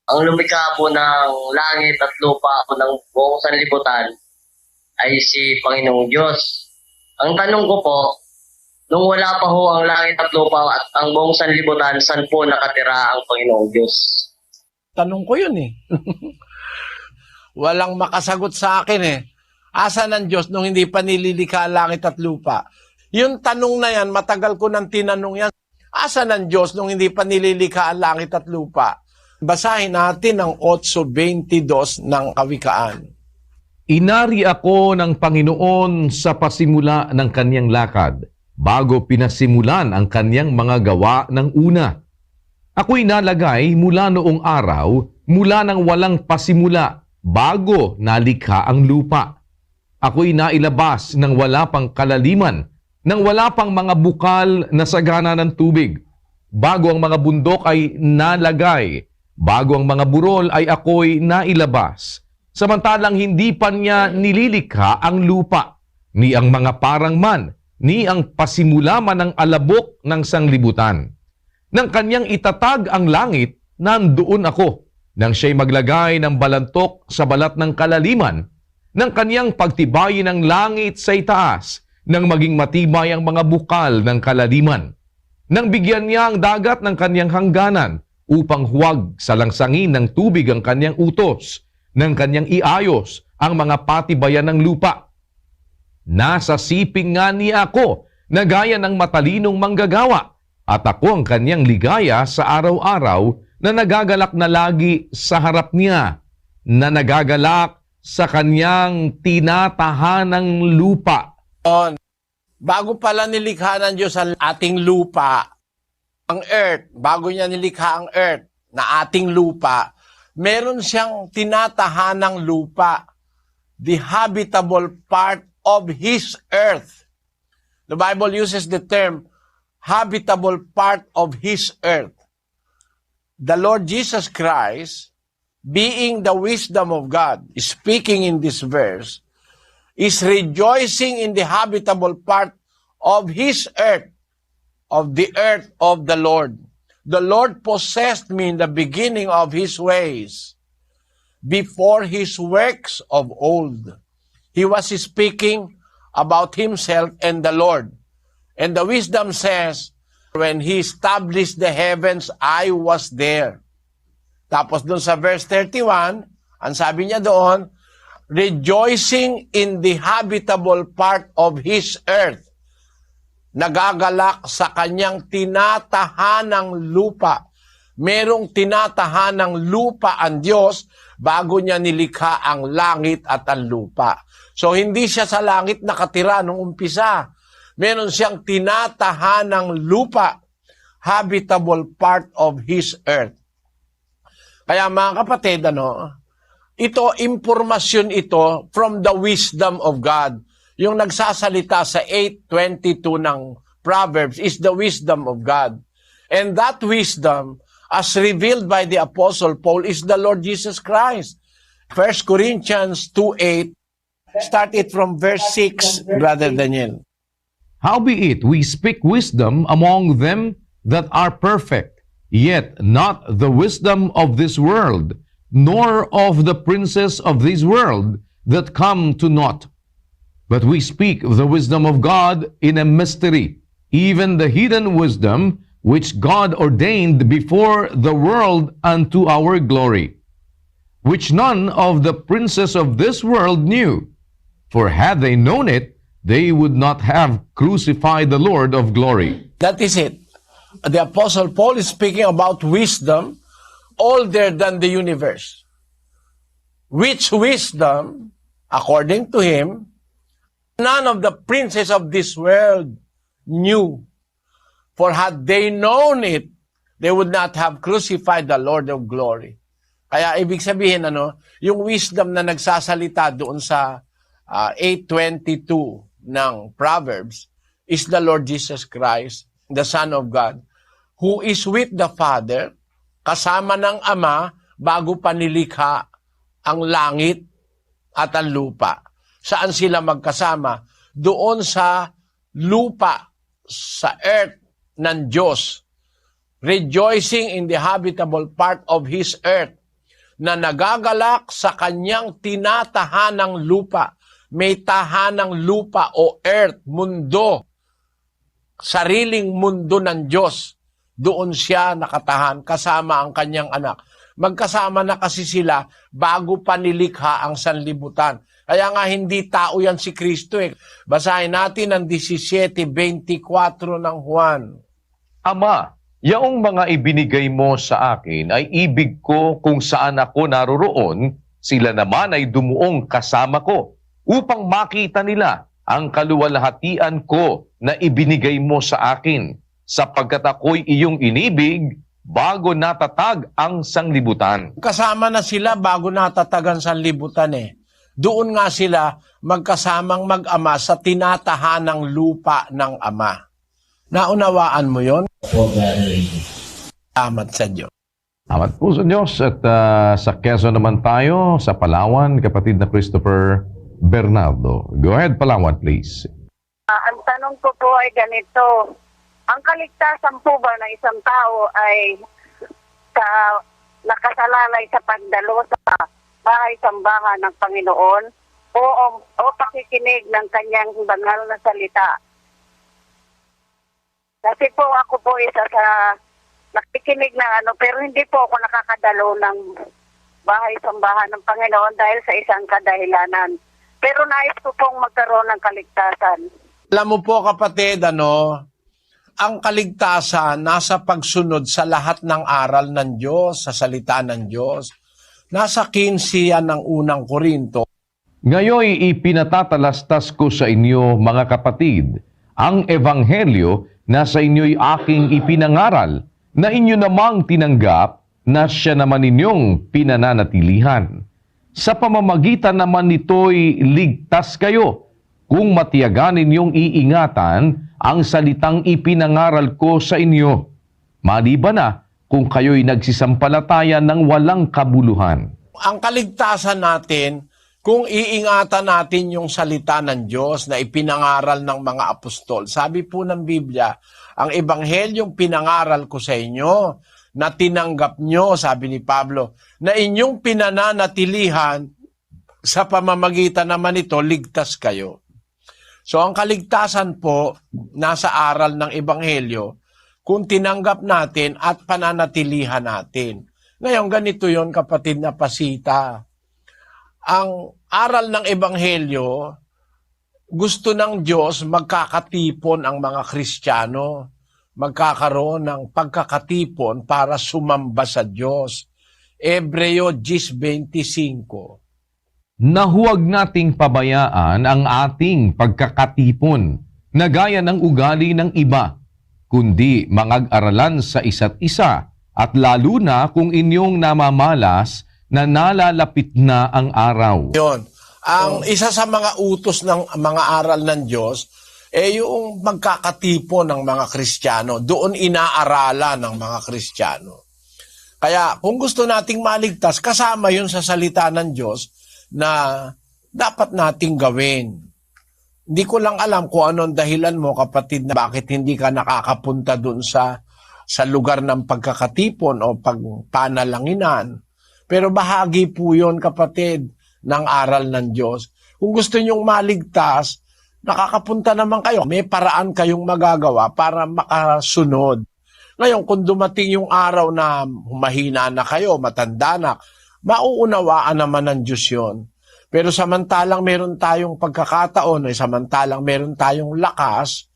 ang lumikha po ng langit at lupa o ng buong sanlibutan ay si Panginoong Diyos. Ang tanong ko po, nung wala pa ho ang langit at lupa at ang buong sanlibutan, saan po nakatira ang Panginoong Diyos? Tanong ko yun eh. Walang makasagot sa akin eh. Asan ang Diyos nung hindi pa nililikha ang langit at lupa? Yung tanong na yan, matagal ko nang tinanong yan. Asan ang Diyos nung hindi pa nililikha ang langit at lupa? Basahin natin ang 8:22 ng Kawikaan. Inari ako ng Panginoon sa pasimula ng kanyang lakad, bago pinasimulan ang kanyang mga gawa ng una. Ako'y nalagay mula noong araw, mula nang walang pasimula, bago nalikha ang lupa. Ako'y nailabas ng wala pang kalaliman, nang wala pang mga bukal na sagana ng tubig. Bago ang mga bundok ay nalagay, bago ang mga burol ay ako'y nailabas. Samantalang hindi pa niya nililikha ang lupa, ni ang mga parang man, ni ang pasimula man ng alabok ng sanglibutan. Nang kanyang itatag ang langit, nandoon ako. Nang siya'y maglagay ng balantok sa balat ng kalaliman, nang kanyang pagtibayin ng langit sa itaas, nang maging matibay ang mga bukal ng kalaliman. Nang bigyan niya ang dagat ng kanyang hangganan, upang huwag salangsangin ng tubig ang kanyang utos, nang kanyang iayos ang mga patibayan ng lupa. Nasa siping nga niya ako, na gaya ng matalinong manggagawa, at ako ang kanyang ligaya sa araw-araw, na nagagalak na lagi sa harap niya, na nagagalak sa kanyang tinatahanang lupa. Bago pala nilikha ng Diyos ang ating lupa, ang earth, bago niya nilikha ang earth na ating lupa, meron siyang tinatahanang lupa, the habitable part of His earth. The Bible uses the term habitable part of His earth. The Lord Jesus Christ, being the wisdom of God, speaking in this verse, is rejoicing in the habitable part of His earth, of the earth of the Lord. The Lord possessed me in the beginning of His ways, before His works of old. He was speaking about Himself and the Lord. And the wisdom says, when He established the heavens, I was there. Tapos dun sa verse 31, ang sabi niya doon, rejoicing in the habitable part of His earth. Nagagalak sa kanyang tinatahanang lupa. Merong tinatahanang lupa ang Diyos bago niya nilikha ang langit at ang lupa. So hindi siya sa langit nakatira nung umpisa. Meron siyang tinatahanang lupa, habitable part of His earth. Kaya mga kapatid, ito, impormasyon ito from the wisdom of God. Yung nagsasalita sa 8:22 ng Proverbs is the wisdom of God. And that wisdom, as revealed by the Apostle Paul, is the Lord Jesus Christ. 1 Corinthians 2:8, start it from verse 6, Brother Daniel. Howbeit we speak wisdom among them that are perfect, yet not the wisdom of this world, nor of the princes of this world that come to naught. But we speak the wisdom of God in a mystery, even the hidden wisdom which God ordained before the world unto our glory, which none of the princes of this world knew. For had they known it, they would not have crucified the Lord of glory. That is it. The Apostle Paul is speaking about wisdom older than the universe. Which wisdom, according to him, none of the princes of this world knew. For had they known it, they would not have crucified the Lord of glory. Kaya ibig sabihin, yung wisdom na nagsasalita doon sa 8:22 ng Proverbs is the Lord Jesus Christ, the Son of God, who is with the Father, kasama ng Ama, bago pa nilikha ang langit at ang lupa. Saan sila magkasama? Doon sa lupa, sa earth ng Diyos, rejoicing in the habitable part of His earth, na nagagalak sa kanyang tinatahanang lupa. may tahanang lupa o earth, mundo, sariling mundo ng Diyos. Doon siya nakatahan kasama ang kanyang anak. Magkasama na kasi sila bago pa nilikha ang sanlibutan. Kaya nga hindi tao yan si Kristo eh. Basahin natin ang 17:24 ng Juan. Ama, yaong mga ibinigay mo sa akin ay ibig ko kung saan ako naroroon, sila naman ay dumuong kasama ko, upang makita nila ang kaluwalhatian ko na ibinigay mo sa akin, sapagkat ako'y iyong inibig bago natatag ang sanglibutan. Kasama na sila bago natatagan sa libutan eh. Doon nga sila magkasamang mag-ama sa tinatahanang lupa ng Ama. Naunawaan mo yon? Salamat sa Diyos. Salamat po sa Diyos. At sa Quezon naman tayo, sa Palawan, kapatid na Christopher Bernardo. Go ahead, Palawan, please. Ang tanong ko po ay ganito. Ang kaligtasan po ba ng isang tao ay nakasalalay sa pagdalo sa bahay-sambahan ng Panginoon o pakikinig ng kanyang banal na salita? Kasi po ako po isa sa nakikinig na pero hindi po ako nakakadalo ng bahay-sambahan ng Panginoon dahil sa isang kadahilanan. Pero nais ko pong magkaroon ng kaligtasan. Alam mo po kapatid, ang kaligtasan nasa pagsunod sa lahat ng aral ng Diyos, sa salita ng Diyos. Nasa 15 yan ng unang Korinto. Ngayoy ipinatatalastas ko sa inyo, mga kapatid, ang ebanghelyo na sa inyo'y aking ipinangaral, na inyo namang tinanggap, na siya naman ninyong pinananatilihan. Sa pamamagitan naman nito'y ligtas kayo, kung matiyagan ninyong iingatan ang salitang ipinangaral ko sa inyo. Maliban na kung kayo'y nagsisampalataya ng walang kabuluhan. Ang kaligtasan natin, kung iingatan natin yung salita ng Diyos na ipinangaral ng mga apostol. Sabi po ng Biblia, ang ebanghelyong pinangaral ko sa inyo, na tinanggap nyo, sabi ni Pablo, na inyong pinananatilihan, sa pamamagitan naman ito, ligtas kayo. So ang kaligtasan po, nasa aral ng ebanghelyo, kung tinanggap natin at pananatilihan natin. Ngayon, ganito yon kapatid na Pasita. Ang aral ng ebanghelyo, gusto ng Diyos magkakatipon ang mga Kristiyano, magkakaroon ng pagkakatipon para sumamba sa Diyos. Hebreo 10:25. Na huwag nating pabayaan ang ating pagkakatipon na gaya ng ugali ng iba, kundi mangag-aralan sa isa't isa, at lalo na kung inyong namamalas na nalalapit na ang araw. Yon. Ang isa sa mga utos ng mga aral ng Diyos, yung magkakatipon ng mga Kristiyano. Doon inaaralan ng mga Kristiyano. Kaya kung gusto nating maligtas, kasama yun sa salita ng Diyos na dapat nating gawin. Hindi ko lang alam kung anong dahilan mo, kapatid, na bakit hindi ka nakakapunta doon sa lugar ng pagkakatipon o pagpanalanginan. Pero bahagi po yun, kapatid, ng aral ng Diyos. Kung gusto nyong maligtas, nakakapunta naman kayo. May paraan kayong magagawa para makasunod. Ngayon, kung dumating yung araw na humahina na kayo, matanda na, mauunawaan naman ng Diyos yun. Pero samantalang meron tayong pagkakataon, samantalang meron tayong lakas,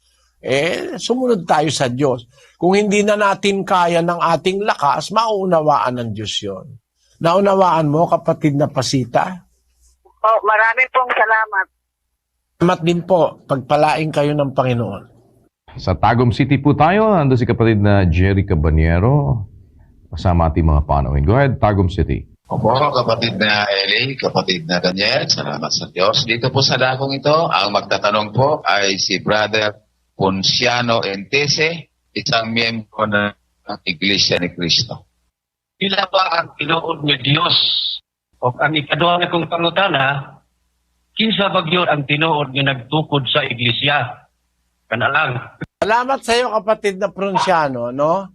sumunod tayo sa Diyos. Kung hindi na natin kaya ng ating lakas, mauunawaan ng Diyos yun. Naunawaan mo, kapatid na Pasita? Marami pong salamat. Salamat din po. Pagpalaing kayo ng Panginoon. Sa Tagum City po tayo, nandun si kapatid na Jerry Cabanyero, kasama ating mga panauhin. Go ahead, Tagum City. Opo, kapatid na Eli, kapatid na Daniel, salamat sa Diyos. Dito po sa dakong ito, ang magtatanong po ay si Brother Ponciano Entese, isang miyembro ng Iglesia ni Cristo. Ila ba ang tinuod ni Dios? O ang ikaduha nga kong pangutana, kinsa bagyo ang tinuod nga nagtukod sa iglesia? Kana lang. Salamat sa iyo, kapatid na Pronciano, no?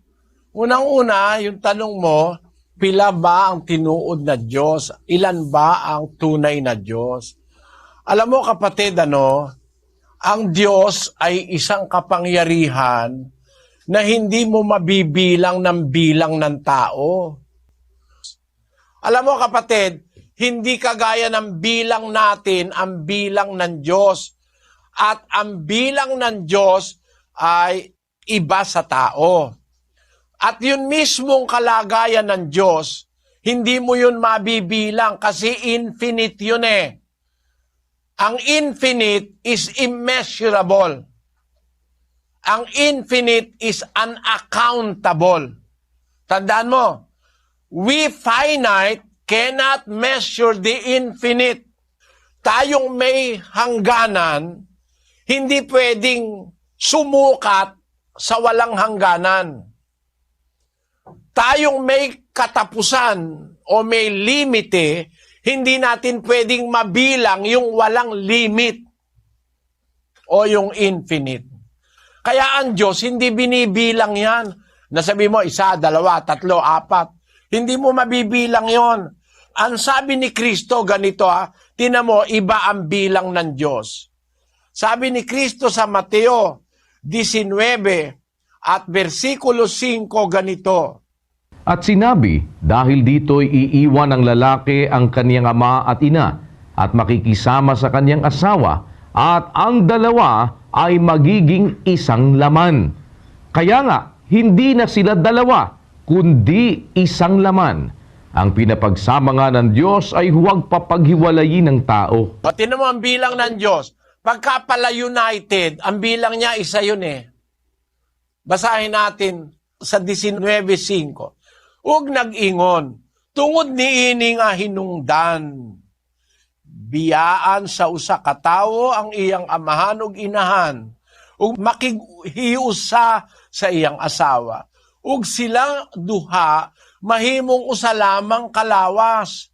Unang-una, yung tanong mo, pila ba ang tinuod na Diyos? Ilan ba ang tunay na Diyos? Alam mo kapatid, ang Diyos ay isang kapangyarihan na hindi mo mabibilang ng bilang ng tao. Alam mo kapatid, hindi kagaya ng bilang natin ang bilang ng Diyos. At ang bilang ng Diyos ay iba sa tao. At yun mismong kalagayan ng Diyos, hindi mo yun mabibilang kasi infinite yun eh. Ang infinite is immeasurable. Ang infinite is unaccountable. Tandaan mo, we finite cannot measure the infinite. Tayong may hangganan, hindi pwedeng sumukat sa walang hangganan. Tayong may katapusan o may limite, hindi natin pwedeng mabilang yung walang limit o yung infinite. Kaya ang Diyos, hindi binibilang yan. Nasabi mo, 1, 2, 3, 4. Hindi mo mabibilang yon. Ang sabi ni Kristo, ganito tinan mo, iba ang bilang ng Diyos. Sabi ni Kristo sa Mateo 19 at versikulo 5 ganito. At sinabi, dahil dito'y iiwan ng lalaki ang kaniyang ama at ina at makikisama sa kaniyang asawa at ang dalawa ay magiging isang laman. Kaya nga, hindi na sila dalawa, kundi isang laman. Ang pinapagsama nga ng Diyos ay huwag papaghiwalayin ng tao. Pati naman ang bilang ng Diyos, pagka pala united, ang bilang niya isa yun eh. Basahin natin sa 19:5. Ug nag-ingon, tungod ni ining hinungdan. Biyaan sa usa ka tawo ang iyang amahan ug inahan, ug makighiusa sa iyang asawa. Ug sila duha mahimong usa lamang kalawas.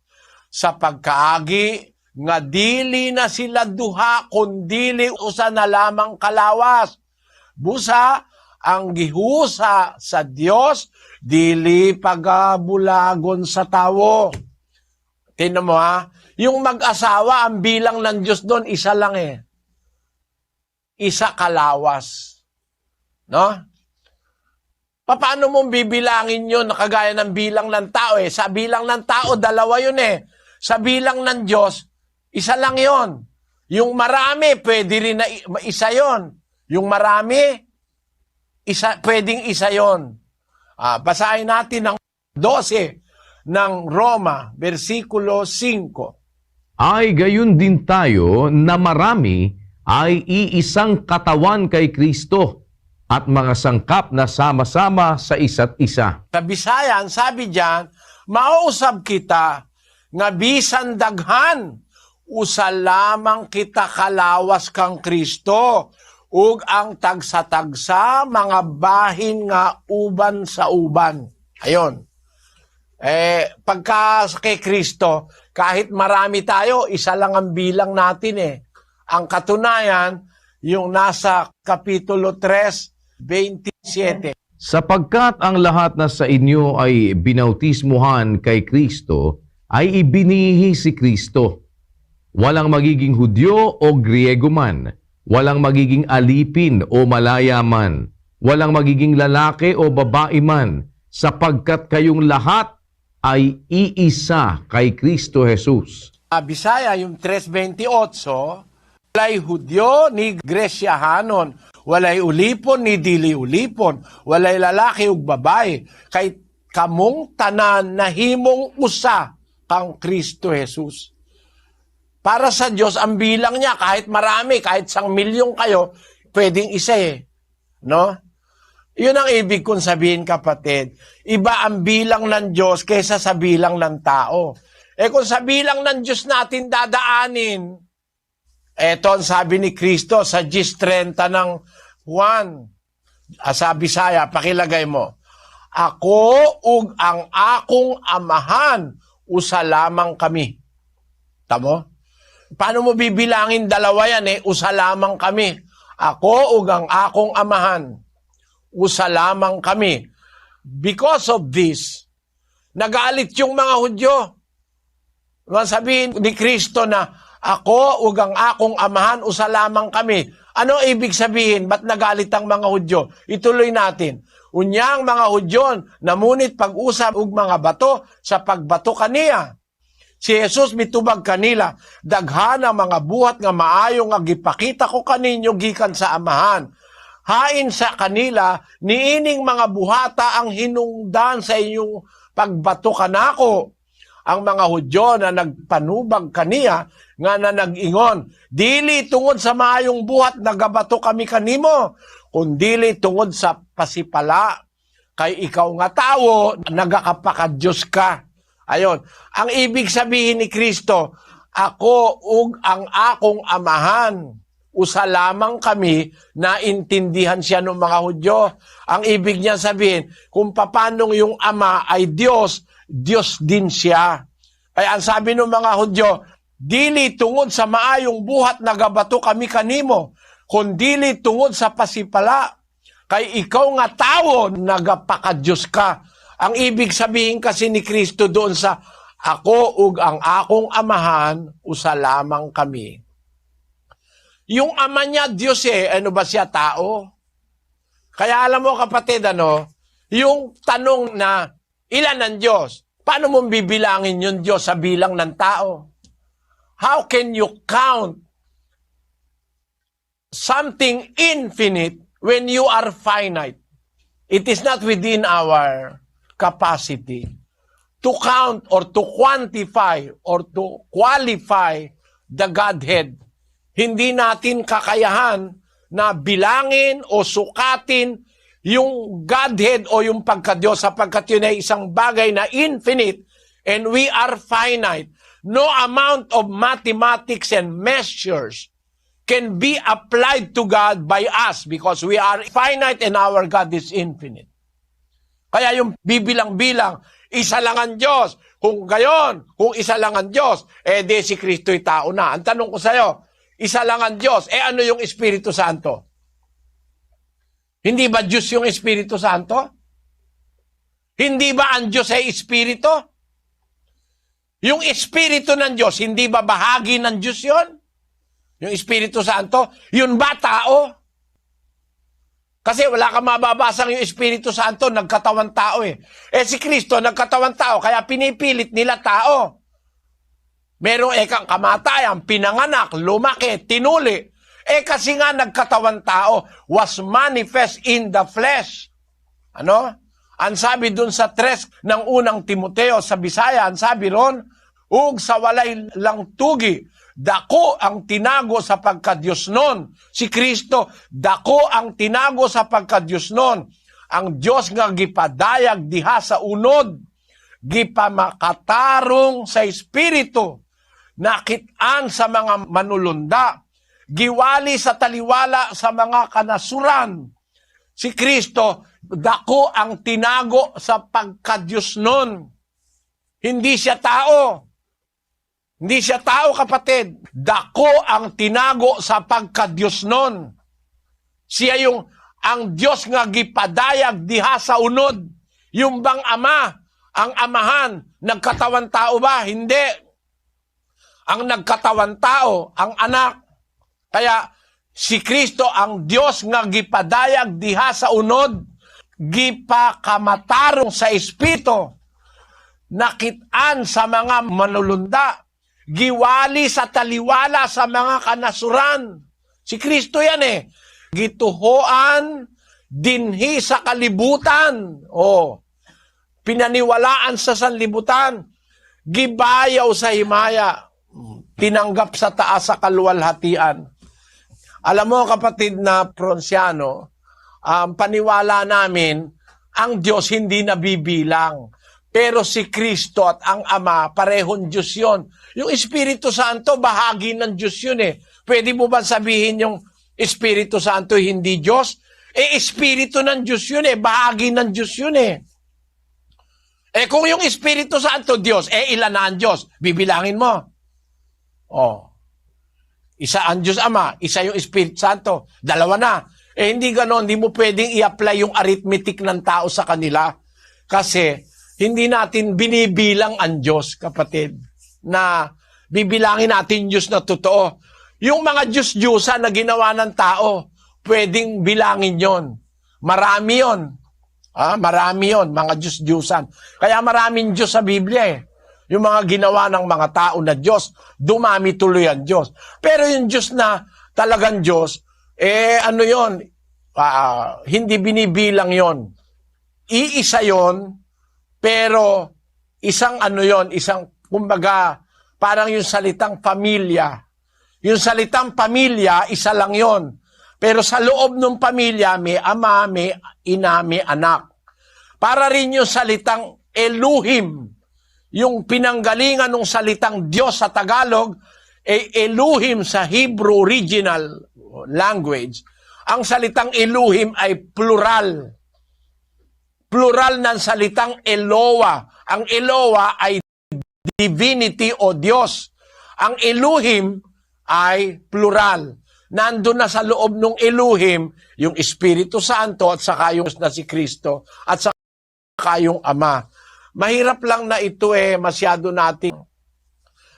Sa pagkaagi nga dili na sila duha kundili usa na lamang kalawas. Busa ang gihusa sa Dios dili pagabulagon sa tawo. Tingnan mo yung mag-asawa, ang bilang ng Diyos doon, isa lang eh. Isa kalawas. No? Paano mong bibilangin yun na kagaya ng bilang ng tao eh? Sa bilang ng tao, dalawa yun eh. Sa bilang ng Diyos, isa lang yon. Yung marami, pwede rin na isa yon. Yung marami, pwedeng isa yon. Basahin natin ang 12 ng Roma, versikulo 5. Ay gayon din tayo na marami ay iisang katawan kay Kristo at mga sangkap na sama-sama sa isa't isa. Sa Bisayan, sabi diyan, mauusab kita nga bisan daghan, usa lamang kita kalawas kang Kristo, ug ang tagsa-tagsa mga bahin nga uban sa uban. Ayon. Pagka kay Kristo, kahit marami tayo, isa lang ang bilang natin eh. Ang katunayan, yung nasa Kapitulo 3:27. Sapagkat ang lahat na sa inyo ay binautismuhan kay Kristo, ay ibinihi si Kristo. Walang magiging Hudyo o Griego man, walang magiging alipin o malaya man, walang magiging lalaki o babae man, sapagkat kayong lahat ay iisa kay Kristo Jesus. Bisaya, yung 3:28, walay Hudyo ni Gresyahanon, walay ulipon ni dili ulipon, walay lalaki ug babae, kay kamong tanan nahimong usa kang Kristo Jesus. Para sa Diyos, ang bilang niya, kahit marami, kahit 1,000,000 kayo, pwedeng isa eh. No? Yun ang ibig kong sabihin, kapatid. Iba ang bilang ng Diyos kaysa sa bilang ng tao. Kung sa bilang ng Diyos natin dadaanin, eto ang sabi ni Kristo sa 10:30 ng Juan. Sa Bisaya, pakilagay mo. Ako ug ang akong amahan, usa lamang kami. Tamo? Paano mo bibilangin dalawa yan usa lamang kami. Ako ug ang akong amahan, usa lamang kami. Because of this, nagalit yung mga Hudyo. Sabihin ni Kristo na Ako ug ang akong amahan usa lamang kami. Ano ibig sabihin? Ba't nagalit ang mga Hudyo? Ituloy natin. Unyang mga Hudyo namunit pag-usap ug mga bato sa pagbato kaniya. Si Jesus mitubag kanila, daghan ang mga buhat nga maayo nga gipakita ko kaninyo gikan sa amahan. Hain sa kanila, niining mga buhata ang hinungdan sa inyong pagbato kanako. Ang mga Hudyo na nagpanubag kaniya, nga na nag-ingon, dili tungod sa maayong buhat nagabato kami kanimo, kundili tungod sa pasipala. Kay ikaw nga tawo, nagakapakadyos ka. Ayon, ang ibig sabihin ni Kristo, ako ug ang akong amahan, usa lamang kami, naintindihan siya ng mga Hudyo. Ang ibig niya sabihin, kung paano yung ama ay Diyos, Diyos din siya. Kaya ang sabi ng mga Hudyo, dili tungod sa maayong buhat nagabato kami kanimo, kundili tungod sa pasipala. Kay ikaw nga tawo, nagapakadyos ka. Ang ibig sabihin kasi ni Kristo doon sa ako ug ang akong amahan, usa lamang kami. Yung ama niya, Diyos ano ba siya, tao? Kaya alam mo kapatid, yung tanong na ilan ang Diyos? Paano mo bibilangin yung Diyos sa bilang ng tao? How can you count something infinite when you are finite? It is not within our capacity to count or to quantify or to qualify the Godhead. Hindi natin kakayahan na bilangin o sukatin yung Godhead o yung pagka-Diyos sapagkat yun ay isang bagay na infinite and we are finite. No amount of mathematics and measures can be applied to God by us because we are finite and our God is infinite. Kaya yung bibilang-bilang, isa lang ang Diyos. Kung gayon, kung isa lang ang Diyos, di si Kristo'y tao na. Ang tanong ko sa'yo, isa lang ang Diyos, ano yung Espiritu Santo? Hindi ba Diyos yung Espiritu Santo? Hindi ba ang Diyos ay Espiritu? Yung Espiritu ng Diyos, hindi ba bahagi ng Diyos yun? Yung Espiritu Santo, yun ba tao? Kasi wala kang mababasang yung Espiritu Santo, nagkatawan tao si Kristo, nagkatawan tao, kaya pinipilit nila tao. Merong ekang kamatayan, pinanganak, lumaki, tinuli. Kasi nga nagkatawan tao, was manifest in the flesh. Ang sabi dun sa 3 ng unang Timoteo sa Bisaya, ang sabi ron, ug sa walay lang tugi, dako ang tinago sa pagkadyos nun. Si Kristo, dako ang tinago sa pagkadyos nun. Ang Diyos nga gipadayag diha sa unod, gipamakatarong sa Espiritu, nakitaan sa mga manulunda, giwali sa taliwala sa mga kanasuran. Si Kristo, dako ang tinago sa pagkadyos nun. Hindi siya tao. Hindi siya tao, kapatid. Dako ang tinago sa pagkadyos nun. Siya yung ang Diyos nga gipadayag diha sa unod. Yung bang ama, ang amahan, nagkatawan tao ba? Hindi. Ang nagkatawan tao, ang anak. Kaya si Kristo ang Diyos nga gipadayag diha sa unod, gipakamatarong sa Espiritu, nakitaan sa mga manulunda, giwali sa taliwala sa mga kanasuran. Si Kristo yan gituhoan dinhi sa kalibutan. Pinaniwalaan sa sanlibutan, gibayaw sa himaya, tinanggap sa taas sa kaluwalhatian. Alam mo kapatid na Pronsiano, paniwala namin, ang Diyos hindi nabibilang. Pero si Kristo at ang Ama, parehong Diyos yun. Yung Espiritu Santo, bahagi ng Diyos yun Pwede mo ba sabihin yung Espiritu Santo hindi Diyos? Espiritu ng Diyos yun bahagi ng Diyos yun kung yung Espiritu Santo Diyos, ilan na ang Diyos? Bibilangin mo. Isa ang Diyos Ama, isa yung Espiritu Santo, dalawa na. Hindi ganon, hindi mo pwedeng i-apply yung arithmetic ng tao sa kanila. Kasi, hindi natin binibilang ang Diyos, kapatid, na bibilangin natin Diyos na totoo. Yung mga Diyos-Diyusa na ginawa ng tao, pwedeng bilangin yon. Marami yon. Marami yon, mga Diyos-Diyusan. Kaya maraming Diyos sa Biblia eh. Yung mga ginawa ng mga tao na Diyos, dumami tuloy ang Diyos. Pero yung Diyos na talagang Diyos, ano yon? Hindi binibilang yon. Iisa yon, pero isang isang, kumbaga, parang yung salitang pamilya. Yung salitang pamilya, isa lang yon. Pero sa loob ng pamilya, may ama, may ina, may anak. Para rin yung salitang Elohim, yung pinanggalingan ng salitang Diyos sa Tagalog, Elohim sa Hebrew original language. Ang salitang Elohim ay plural. Plural ng salitang Eloah. Ang Eloah ay divinity o Diyos. Ang Elohim ay plural. Nandun na sa loob ng Elohim yung Espiritu Santo at saka yung na si Kristo at saka yung Ama. Mahirap lang na ito masyado nating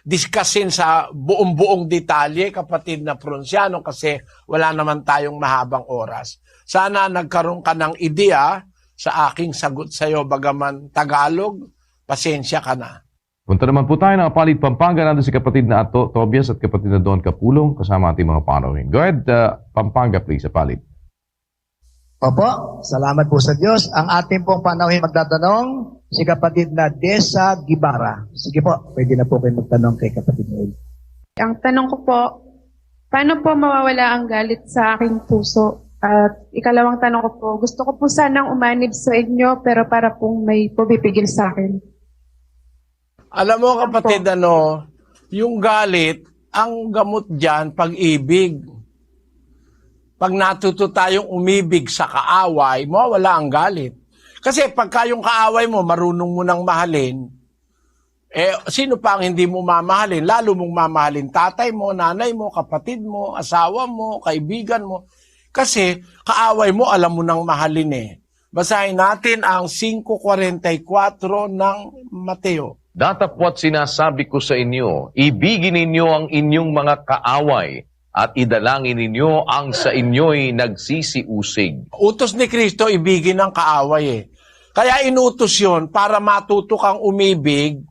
discussin sa buong detalye, kapatid na Prunciano, kasi wala naman tayong mahabang oras. Sana nagkaroon ka ng ideya sa aking sagot sa iyo, bagaman Tagalog, pasensya ka na. Punta naman po tayo ng Apalit, Pampanga. Nandun si kapatid na Tobias at kapatid na Don Capulong kasama ating mga panauhin. Go ahead, Pampanga please, Apalit. Opo, salamat po sa Diyos. Ang ating pong panauhin magtatanong, si kapatid na Desa Gibara. Sige po, pwede na po kayo magtanong kay kapatid na Ang tanong ko po, paano po mawawala ang galit sa aking puso? At ikalawang tanong ko po, gusto ko po sanang umanib sa inyo pero para pong may pumipigil sa akin. Alam mo kapatid, yung galit, ang gamot dyan, pag-ibig. Pag natuto tayong umibig sa kaaway, mawala ang galit. Kasi pagka yung kaaway mo, marunong mo nang mahalin, sino pa ang hindi mo mamahalin? Lalo mong mamahalin tatay mo, nanay mo, kapatid mo, asawa mo, kaibigan mo. Kasi kaaway mo, alam mo nang mahalin Basahin natin ang 5:44 ng Mateo. Datapwat sinasabi ko sa inyo, ibigin ninyo ang inyong mga kaaway at idalangin ninyo ang sa inyo'y nagsisiusig. Utos ni Kristo, ibigin ang kaaway Kaya inutos yon para matuto kang umibig,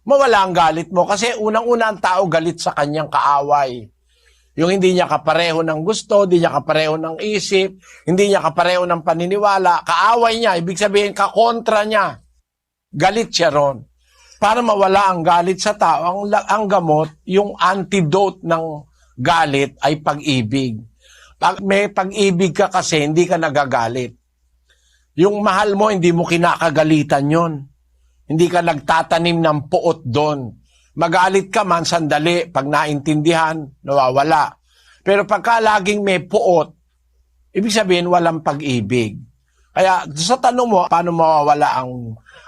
mawala ang galit mo. Kasi unang-una ang tao galit sa kanyang kaaway. Yung hindi niya kapareho ng gusto, hindi niya kapareho ng isip, hindi niya kapareho ng paniniwala, kaaway niya, ibig sabihin kakontra niya. Galit siya ron. Para mawala ang galit sa tao, ang gamot, yung antidote ng galit ay pag-ibig. Pag may pag-ibig ka kasi, hindi ka nagagalit. Yung mahal mo, hindi mo kinakagalitan yon. Hindi ka nagtatanim ng puot doon. Magalit ka man, sandali, pag naintindihan, nawawala. Pero pagka laging may puot, ibig sabihin, walang pag-ibig. Kaya sa tanong mo, paano mawawala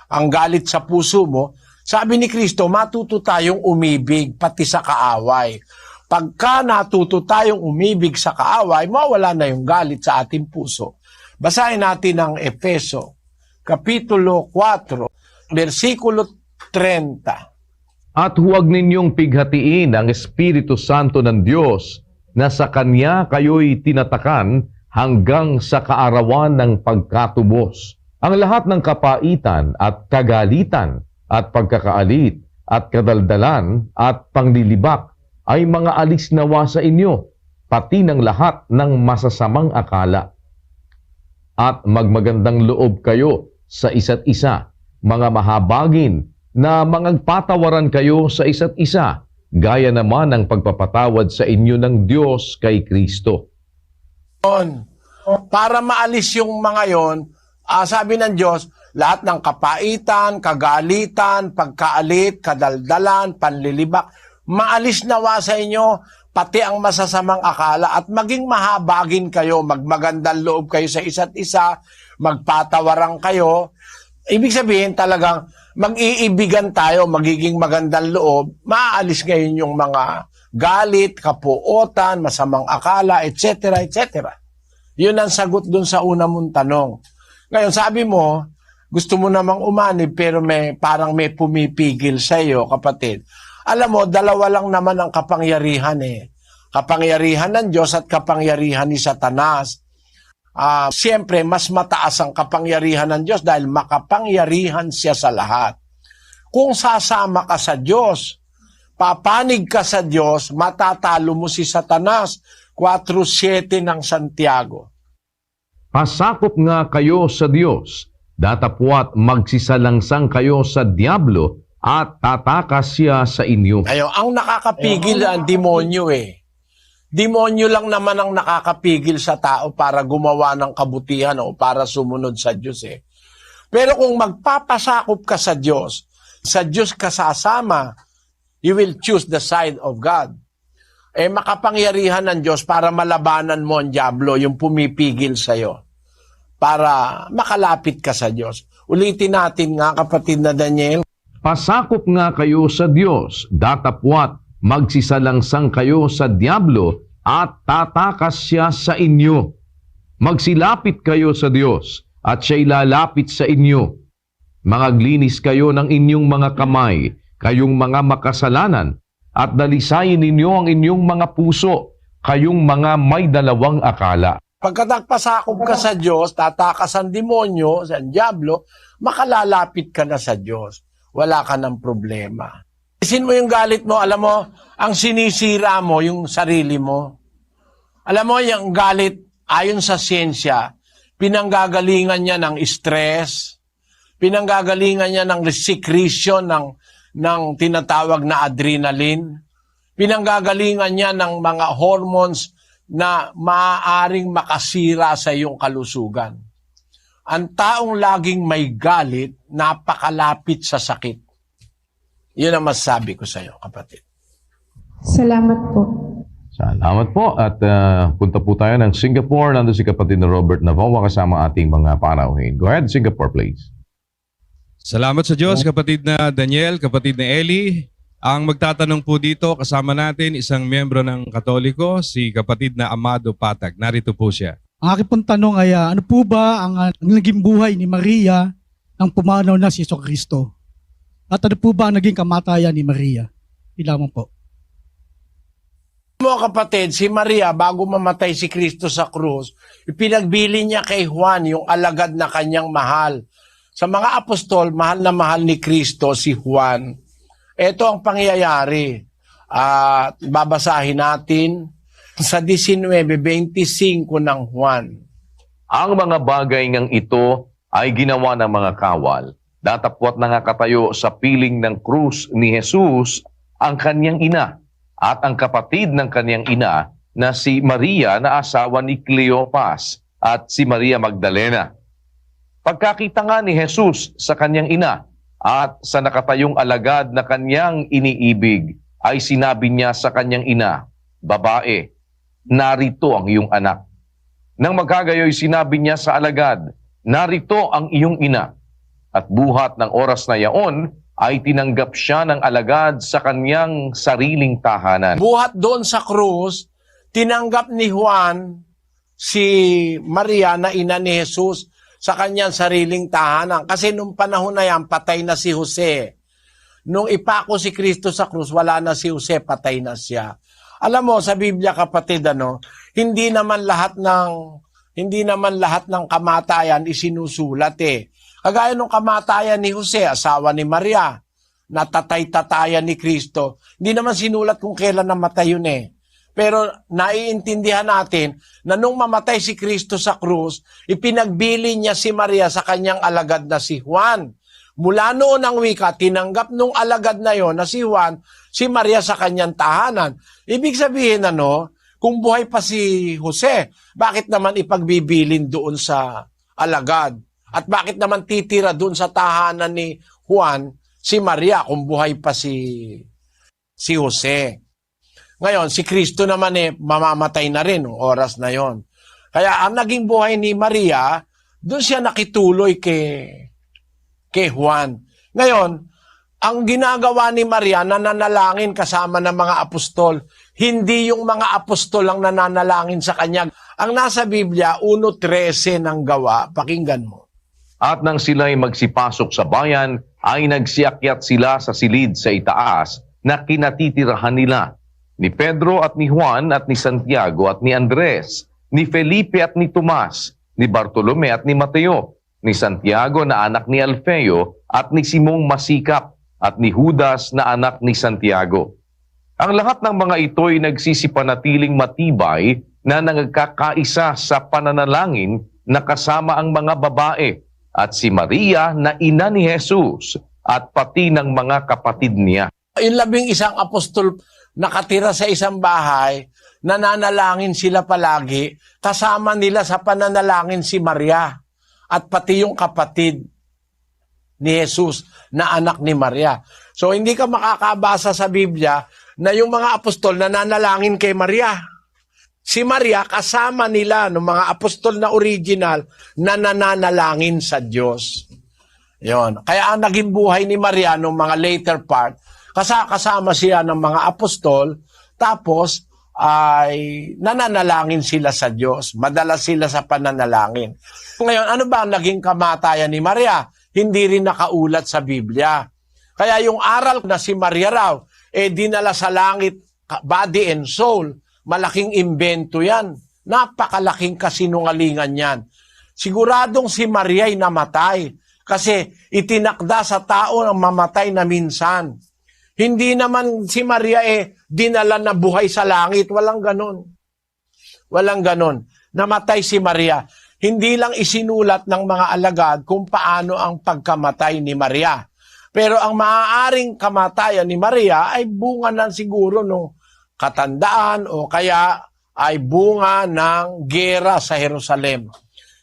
ang galit sa puso mo, sabi ni Kristo, matuto tayong umibig, pati sa kaaway. Pagka natuto tayong umibig sa kaaway, mawala na yung galit sa ating puso. Basahin natin ang Efeso, Kapitulo 4, versikulo 30. At huwag ninyong pighatiin ang Espiritu Santo ng Diyos na sa Kanya kayo'y tinatakan hanggang sa kaarawan ng pagkatubos. Ang lahat ng kapaitan at kagalitan at pagkakaalit at kadaldalan at panglilibak ay mga alis nawa sa inyo, pati ng lahat ng masasamang akala. At magmagandang loob kayo sa isa't isa, mga mahabagin, na mangagpatawaran kayo sa isa't isa, gaya naman ng pagpapatawad sa inyo ng Diyos kay Kristo. Para maalis yung mga yon, sabi ng Diyos, lahat ng kapaitan, kagalitan, pagkaalit, kadaldalan, panlilibak, maalis nawa sa inyo, pati ang masasamang akala, at maging mahabagin kayo, magmagandang loob kayo sa isa't isa, magpatawaran kayo. Ibig sabihin talagang mag-iibigan tayo, magiging magandang loob, maaalis ngayon yung mga galit, kapuotan, masamang akala, etc., etc. Yun ang sagot dun sa una mong tanong. Ngayon, sabi mo, gusto mo namang umanib pero parang may pumipigil sa iyo, kapatid. Alam mo, dalawa lang naman ang kapangyarihan eh. Kapangyarihan ng Diyos at kapangyarihan ni Satanas. Siyempre, mas mataas ang kapangyarihan ng Diyos dahil makapangyarihan siya sa lahat. Kung sasama ka sa Diyos, papanig ka sa Diyos, matatalo mo si Satanas. 4:7 ng Santiago. Pasakop nga kayo sa Diyos, datapwat magsisalangsang kayo sa diablo at tatakas siya sa inyo. Ngayon, ang nakakapigil ang demonyo eh. Demonyo lang naman ang nakakapigil sa tao para gumawa ng kabutihan o para sumunod sa Diyos eh. Pero kung magpapasakop ka sa Diyos ka sasama, you will choose the side of God. Makapangyarihan ng Diyos para malabanan mo ang diablo, yung pumipigil sa'yo, para makalapit ka sa Diyos. Ulitin natin nga, kapatid na Daniel. Pasakop nga kayo sa Diyos, datapwat magsisalangsang kayo sa diablo at tatakas siya sa inyo. Magsilapit kayo sa Diyos at siya'y lalapit sa inyo. Mangaglinis kayo ng inyong mga kamay, kayong mga makasalanan, at dalisayin ninyo ang inyong mga puso, kayong mga may dalawang akala. Pagka nagpasakop ka sa Diyos, tatakas ang demonyo, sa diablo, makalalapit ka na sa Diyos. Wala ka ng problema. Isin mo yung galit mo, alam mo, ang sinisira mo, yung sarili mo. Alam mo, yung galit, ayon sa siyensya, pinanggagalingan niya ng stress, pinanggagalingan niya ng secretion ng tinatawag na adrenaline, pinanggagalingan niya ng mga hormones na maaaring makasira sa iyong kalusugan. Ang taong laging may galit, napakalapit sa sakit. Yun ang masasabi ko sa iyo, kapatid. Salamat po. Salamat po at punta po tayo ng Singapore. Nandun si kapatid na Robert Navawa kasama ating mga panauhin. Go ahead, Singapore, please. Salamat sa Diyos, kapatid na Daniel, kapatid na Eli. Ang magtatanong po dito, kasama natin isang miyembro ng Katoliko, si kapatid na Amado Patag. Narito po siya. Ang aking pong tanong ay, ano po ba ang naging buhay ni Maria nang pumanaw na si Jesucristo? At ano po ba ang naging kamatayan ni Maria? Ilamang po. Mo kapatid, si Maria, bago mamatay si Kristo sa krus, ipinagbili niya kay Juan yung alagad na kanyang mahal. Sa mga apostol, mahal na mahal ni Kristo si Juan. Ito ang pangyayari. Babasahin natin sa 19:25 ng Juan. Ang mga bagay ngang ito ay ginawa ng mga kawal. Datapwat na nga katayo sa piling ng krus ni Jesus ang kanyang ina at ang kapatid ng kanyang ina na si Maria na asawa ni Cleopas at si Maria Magdalena. Pagkakita nga ni Jesus sa kanyang ina at sa nakatayong alagad na kanyang iniibig, ay sinabi niya sa kanyang ina, "Babae, narito ang iyong anak." Nang magkagayoy sinabi niya sa alagad, "Narito ang iyong ina." At buhat ng oras na yaon, ay tinanggap siya ng alagad sa kanyang sariling tahanan. Buhat doon sa krus, tinanggap ni Juan si Maria na ina ni Jesus sa kanyang sariling tahanan. Kasi nung panahon na yan, patay na si Jose. Nung ipako si Kristo sa krus, wala na si Jose, patay na siya. Alam mo, sa Biblia kapatid, hindi naman lahat ng kamatayan isinusulat eh. Kagaya nung kamatayan ni Jose, asawa ni Maria, natatay-tatayan ni Kristo. Hindi naman sinulat kung kailan namatay yun eh. Pero naiintindihan natin na nung mamatay si Kristo sa krus, ipinagbili niya si Maria sa kanyang alagad na si Juan. Mula noon ang wika, tinanggap nung alagad na yon na si Juan, si Maria sa kanyang tahanan. Ibig sabihin kung buhay pa si Jose, bakit naman ipagbibilin doon sa alagad? At bakit naman titira doon sa tahanan ni Juan si Maria kung buhay pa si Jose? Ngayon, si Kristo naman mamamatay na rin ng oras na yon. Kaya ang naging buhay ni Maria, doon siya nakituloy kay Juan. Ngayon, ang ginagawa ni Maria, nananalangin kasama ng mga apostol. Hindi yung mga apostol ang nananalangin sa kanya. Ang nasa Biblia, 1:13 ng Gawa, pakinggan mo. At nang sila'y magsipasok sa bayan, ay nagsiakyat sila sa silid sa itaas na kinatitirahan nila, ni Pedro at ni Juan at ni Santiago at ni Andres, ni Felipe at ni Tomas, ni Bartolome at ni Mateo, ni Santiago na anak ni Alfeo at ni Simong Masikap at ni Judas na anak ni Santiago. Ang lahat ng mga ito ay nagsisipanatiling matibay na nagkakaisa sa pananalangin na kasama ang mga babae at si Maria na ina ni Jesus at pati ng mga kapatid niya. Yung 11 apostol nakatira sa isang bahay, nananalangin sila palagi, kasama nila sa pananalangin si Maria at pati yung kapatid ni Jesus na anak ni Maria. So hindi ka makakabasa sa Biblia na yung mga apostol nananalangin kay Maria. Si Maria kasama nila ng mga apostol na original na nananalangin sa Diyos. Yon. Kaya ang naging buhay ni Maria nung mga later part, kasama siya ng mga apostol, tapos ay nananalangin sila sa Diyos. Madalas sila sa pananalangin. Ngayon, ano ba ang naging kamatayan ni Maria? Hindi rin nakaulat sa Biblia. Kaya yung aral na si Maria raw, dinala sa langit, body and soul, malaking imbento yan. Napakalaking kasinungalingan yan. Siguradong si Maria ay namatay kasi itinakda sa tao ang mamatay na minsan. Hindi naman si Maria dinala na buhay sa langit. Walang ganon. Walang ganon. Namatay si Maria. Hindi lang isinulat ng mga alagad kung paano ang pagkamatay ni Maria. Pero ang maaaring kamatayan ni Maria ay bunga ng siguro ng katandaan o kaya ay bunga ng gera sa Jerusalem.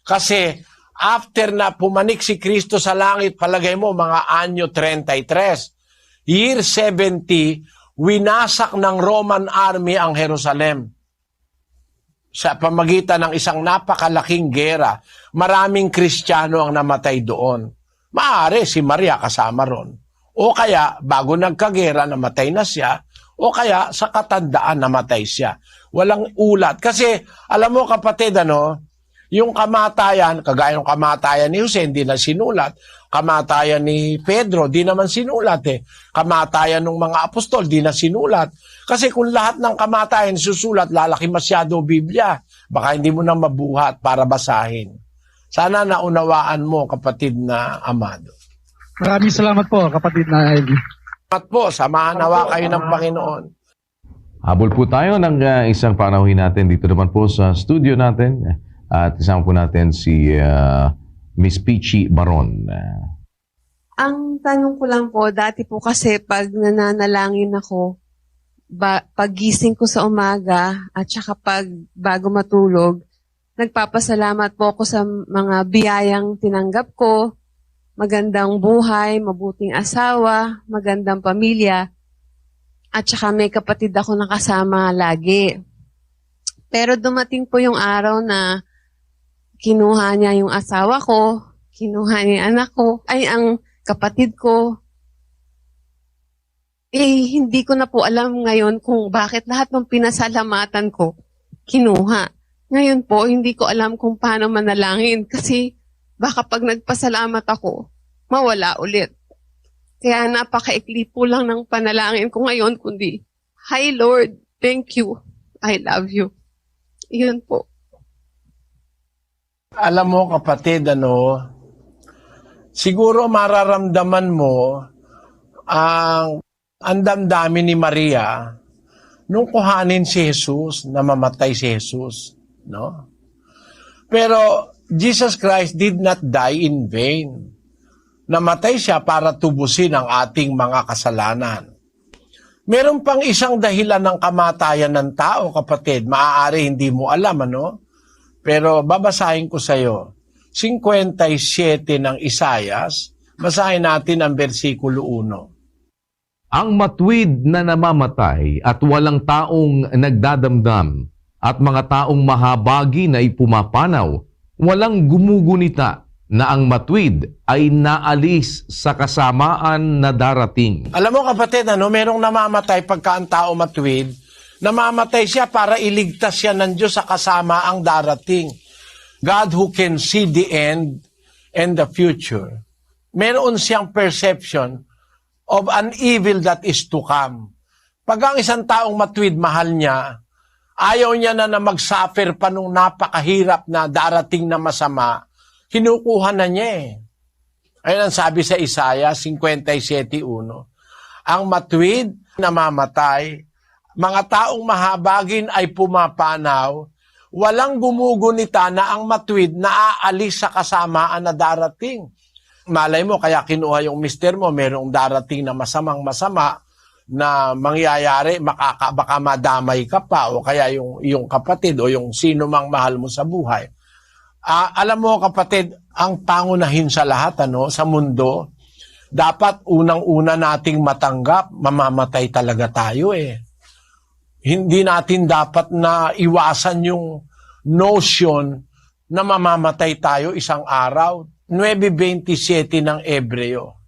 Kasi after na pumanik si Kristo sa langit, palagay mo mga anyo 33, year 70, winasak ng Roman army ang Jerusalem. Sa pamagitan ng isang napakalaking gera, maraming Kristiyano ang namatay doon. Maaari si Maria kasama ron. O kaya, bago nagkagera, namatay na siya. O kaya, sa katandaan, namatay siya. Walang ulat. Kasi, alam mo kapatid, yung kamatayan, kagaya ng kamatayan ni Jose, hindi na sinulat. Kamatayan ni Pedro, di naman sinulat Kamatayan ng mga apostol, di na sinulat. Kasi kung lahat ng kamatayan susulat, lalaki masyado Biblia. Baka hindi mo na mabuhat para basahin. Sana naunawaan mo, kapatid na Amado. Maraming salamat po, kapatid na Eli. Salamat po, samahan nawa kayo ng Panginoon. Habol po tayo ng isang panauhin natin dito naman po sa studio natin. At isama po natin si Miss Peachy Baron. Ang tanong ko lang po, dati po kasi pag nananalangin ako, paggising ko sa umaga at saka pag bago matulog, nagpapasalamat po ako sa mga biyayang tinanggap ko, magandang buhay, mabuting asawa, magandang pamilya, at saka may kapatid ako nakasama lagi. Pero dumating po yung araw na kinuha niya yung asawa ko, kinuha niya yung anak ko, ay ang kapatid ko. Hindi ko na po alam ngayon kung bakit lahat ng pinasalamatan ko, kinuha. Ngayon po, hindi ko alam kung paano manalangin kasi baka pag nagpasalamat ako, mawala ulit. Kaya napakaikli po lang ng panalangin ko ngayon, kundi, Hi Lord, thank you, I love you. Yun po. Alam mo kapatid, siguro mararamdaman mo ang damdamin ni Maria nung kuhanin si Jesus, na mamatay si Jesus, no? Pero Jesus Christ did not die in vain. Namatay siya para tubusin ang ating mga kasalanan. Meron pang isang dahilan ng kamatayan ng tao, kapatid. Maaari hindi mo alam, Pero babasahin ko sa iyo. 57 ng Isayas, basahin natin ang versikulo 1. Ang matuwid na namamatay at walang taong nagdadamdam at mga taong mahabagi na ipumapanaw, walang gumugunita na ang matuwid ay naalis sa kasamaan na darating. Alam mo kapatid, merong namamatay pagka ang tao matuwid, namamatay siya para iligtas siya ng Diyos sa kasama ang darating. God who can see the end and the future. Meron siyang perception of an evil that is to come. Pag ang isang taong matuwid, mahal niya, ayaw niya na mag-suffer pa nung napakahirap na darating na masama, kinukuha na niya eh. Ayun ang sabi sa Isaiah 57:1. Ang matuwid namamatay, mga taong mahabagin ay pumapanaw, walang gumugunita na ang matuwid na aalis sa kasamaan na darating. Malay mo, kaya kinuha yung mister mo, merong darating na masama na mangyayari, baka madamay ka pa, o kaya yung kapatid o yung sino mang mahal mo sa buhay. Alam mo kapatid, ang pangunahin sa lahat sa mundo, dapat unang-una nating matanggap, mamamatay talaga tayo eh. Hindi natin dapat na iwasan yung notion na mamamatay tayo isang araw. 9:27 ng Ebreo.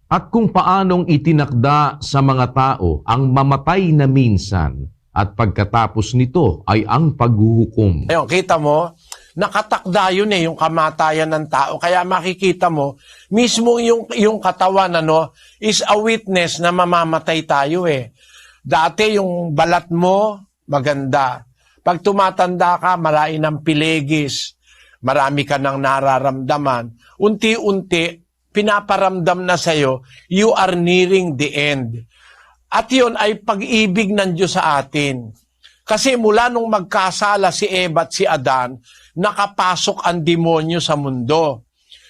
At kung paanong itinakda sa mga tao ang mamatay na minsan at pagkatapos nito ay ang paghuhukom. Ayun, kita mo, nakatakda yun yung kamatayan ng tao. Kaya makikita mo, mismo yung katawan is a witness na mamamatay tayo eh. Dati yung balat mo, maganda. Pag tumatanda ka, marami ng pilegis, marami ka nang nararamdaman. Unti-unti, pinaparamdam na sa'yo, you are nearing the end. At yun ay pag-ibig ng Diyos sa atin. Kasi mula nung magkasala si Eva at si Adan, nakapasok ang demonyo sa mundo.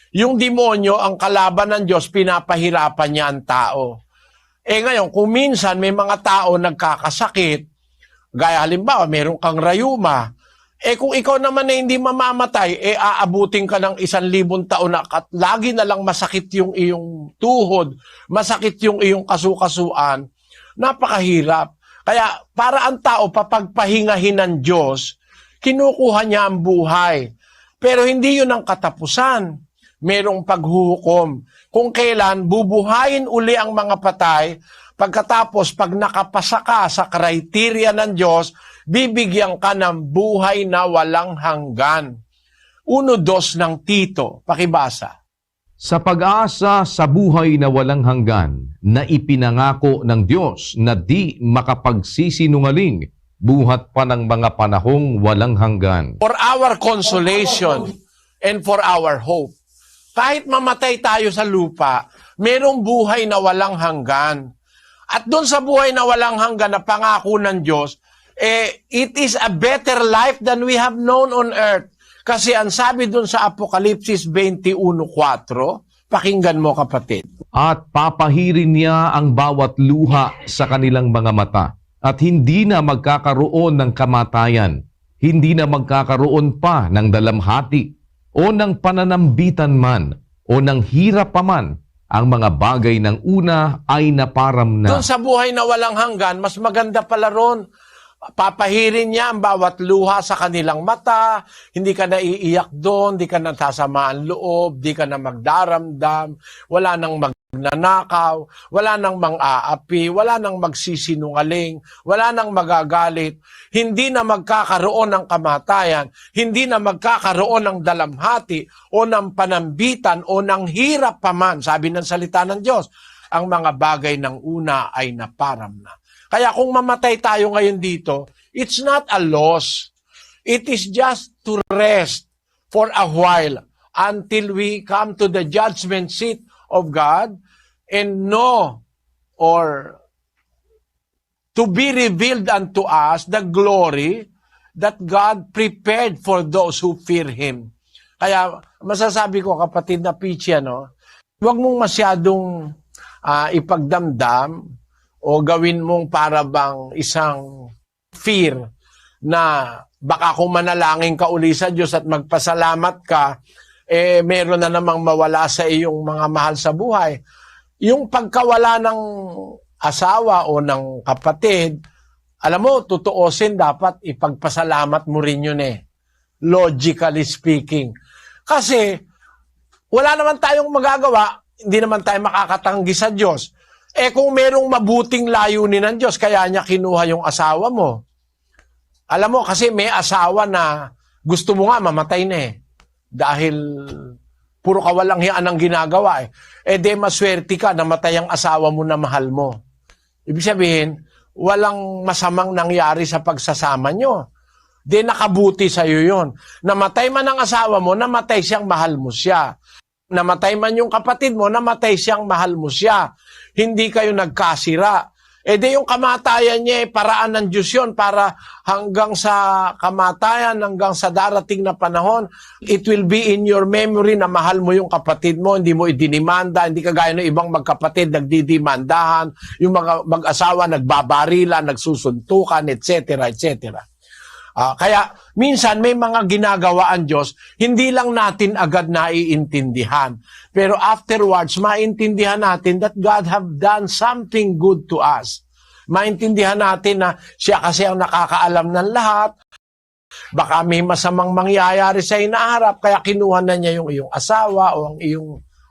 Yung demonyo, ang kalaban ng Diyos, pinapahirapan niya ang tao. Ngayon, kung minsan may mga tao nagkakasakit, gaya halimbawa, meron kang rayuma, kung ikaw naman na hindi mamamatay, aabutin ka ng 1,000 taon na at lagi na lang masakit yung iyong tuhod, masakit yung iyong kasukasuan, napakahirap. Kaya para ang tao papagpahingahin ng Diyos, kinukuha niya ang buhay. Pero hindi yun ang katapusan. Merong paghuhukom. Kung kailan bubuhayin uli ang mga patay, pagkatapos pag nakapasa ka sa kriteria ng Diyos, bibigyan ka ng buhay na walang hanggan. 1:2 ng Tito, pakibasa. Sa pag-asa sa buhay na walang hanggan na ipinangako ng Diyos na di makapagsisinungaling buhat pa ng mga panahong walang hanggan. For our consolation and for our hope. Kahit mamatay tayo sa lupa, merong buhay na walang hanggan. At doon sa buhay na walang hanggan na pangako ng Diyos, it is a better life than we have known on earth. Kasi ang sabi doon sa Apokalipsis 21:4, pakinggan mo kapatid. At papahirin niya ang bawat luha sa kanilang mga mata. At hindi na magkakaroon ng kamatayan, hindi na magkakaroon pa ng dalamhati, o ng pananambitan man, o ng hirap pa man. Ang mga bagay ng una ay naparam na. Doon sa buhay na walang hanggan, mas maganda pala ron. Papahirin niya ang bawat luha sa kanilang mata, hindi ka na iiyak doon, hindi ka na sasamaan loob, hindi ka na magdaramdam, wala nang magnanakaw, wala nang mang-aapi, wala nang magsisinungaling, wala nang magagalit, hindi na magkakaroon ng kamatayan, hindi na magkakaroon ng dalamhati o ng panambitan o ng hirap pa man, sabi ng salita ng Diyos, ang mga bagay ng una ay naparam na. Kaya kung mamatay tayo ngayon dito, it's not a loss. It is just to rest for a while until we come to the judgment seat of God and know or to be revealed unto us the glory that God prepared for those who fear Him. Kaya masasabi ko kapatid na Pichi, huwag mong masyadong ipagdamdam o gawin mong para bang isang fear na baka kung manalangin ka uli sa Diyos at magpasalamat ka, meron na namang mawala sa iyong mga mahal sa buhay. Yung pagkawala ng asawa o ng kapatid, alam mo, tutuusin dapat ipagpasalamat mo rin yun logically speaking. Kasi wala naman tayong magagawa, hindi naman tayo makakatanggi sa Diyos. Kung merong mabuting layunin ng Diyos, kaya niya kinuha yung asawa mo. Alam mo, kasi may asawa na gusto mo nga mamatay na Dahil puro kawalang hiyaan ang ginagawa eh. Eh de maswerte ka, namatay ang asawa mo na mahal mo. Ibig sabihin, walang masamang nangyari sa pagsasama nyo. Di nakabuti sa'yo yun. Namatay man ang asawa mo, namatay siyang mahal mo siya. Namatay man yung kapatid mo, namatay siyang mahal mo siya. Hindi kayo nagkasira. E di yung kamatayan niya, paraan ng Diyos yun para hanggang sa kamatayan, hanggang sa darating na panahon, it will be in your memory na mahal mo yung kapatid mo, hindi mo idinimanda, hindi kagaya ng ibang magkapatid nagdidimandahan, yung mga mag-asawa nagbabarilan, nagsusuntukan, etc. etc. Kaya minsan may mga ginagawa ang Diyos, hindi lang natin agad naiintindihan. Pero afterwards, maintindihan natin that God have done something good to us. Maintindihan natin na siya kasi ang nakakaalam ng lahat. Baka may masamang mangyayari sa inaharap, kaya kinuha na niya yung iyong asawa o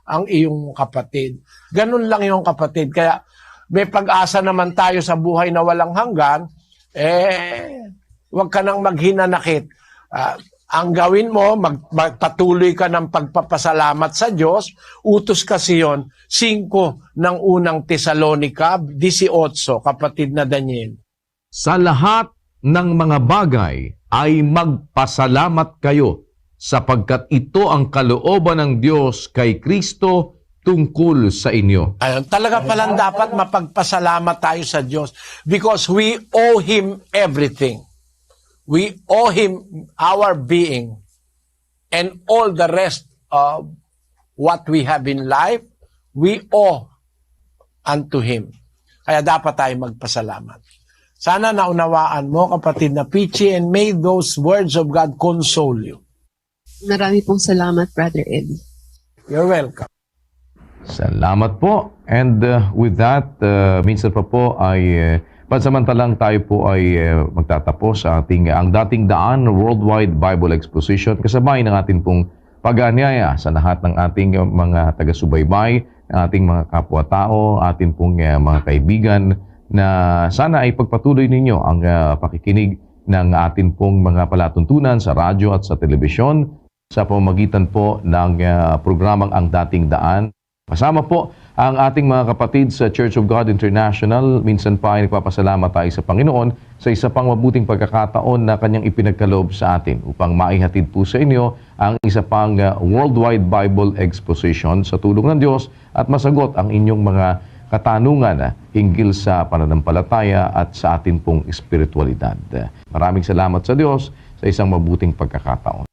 ang iyong kapatid. Ganun lang yung kapatid. Kaya may pag-asa naman tayo sa buhay na walang hanggan, huwag ka nang maghinanakit. Ang gawin mo, magpatuloy ka ng pagpapasalamat sa Diyos. Utos kasi yon 5 ng unang Tesalonica 18, kapatid na Daniel. Sa lahat ng mga bagay ay magpasalamat kayo sapagkat ito ang kalooban ng Diyos kay Kristo tungkol sa inyo. Ayun, talaga palang dapat mapagpasalamat tayo sa Diyos because we owe Him everything. We owe Him our being and all the rest of what we have in life, we owe unto Him. Kaya dapat tayo magpasalamat. Sana naunawaan mo, kapatid na Pichi, and may those words of God console you. Marami pong salamat, Brother Eddie. You're welcome. Salamat po. And with that, minsan pa po ay pansamantalang tayo po ay magtatapos sa ating ang dating daan Worldwide Bible Exposition kasabay ng ating pong pag-aanyaya sa lahat ng ating mga taga-subaybay, ng ating mga kapwa-tao, ating pong mga kaibigan na sana ay pagpatuloy ninyo ang pakikinig ng ating pong mga palatuntunan sa radyo at sa telebisyon sa pamamagitan po ng programang Ang Dating Daan. Kasama po ang ating mga kapatid sa Church of God International. Minsan pa ay nagpapasalamat tayo sa Panginoon sa isa pang mabuting pagkakataon na kanyang ipinagkaloob sa atin upang maihatid po sa inyo ang isa pang Worldwide Bible Exposition sa tulong ng Diyos at masagot ang inyong mga katanungan hinggil sa pananampalataya at sa atin pong espiritualidad. Maraming salamat sa Diyos sa isang mabuting pagkakataon.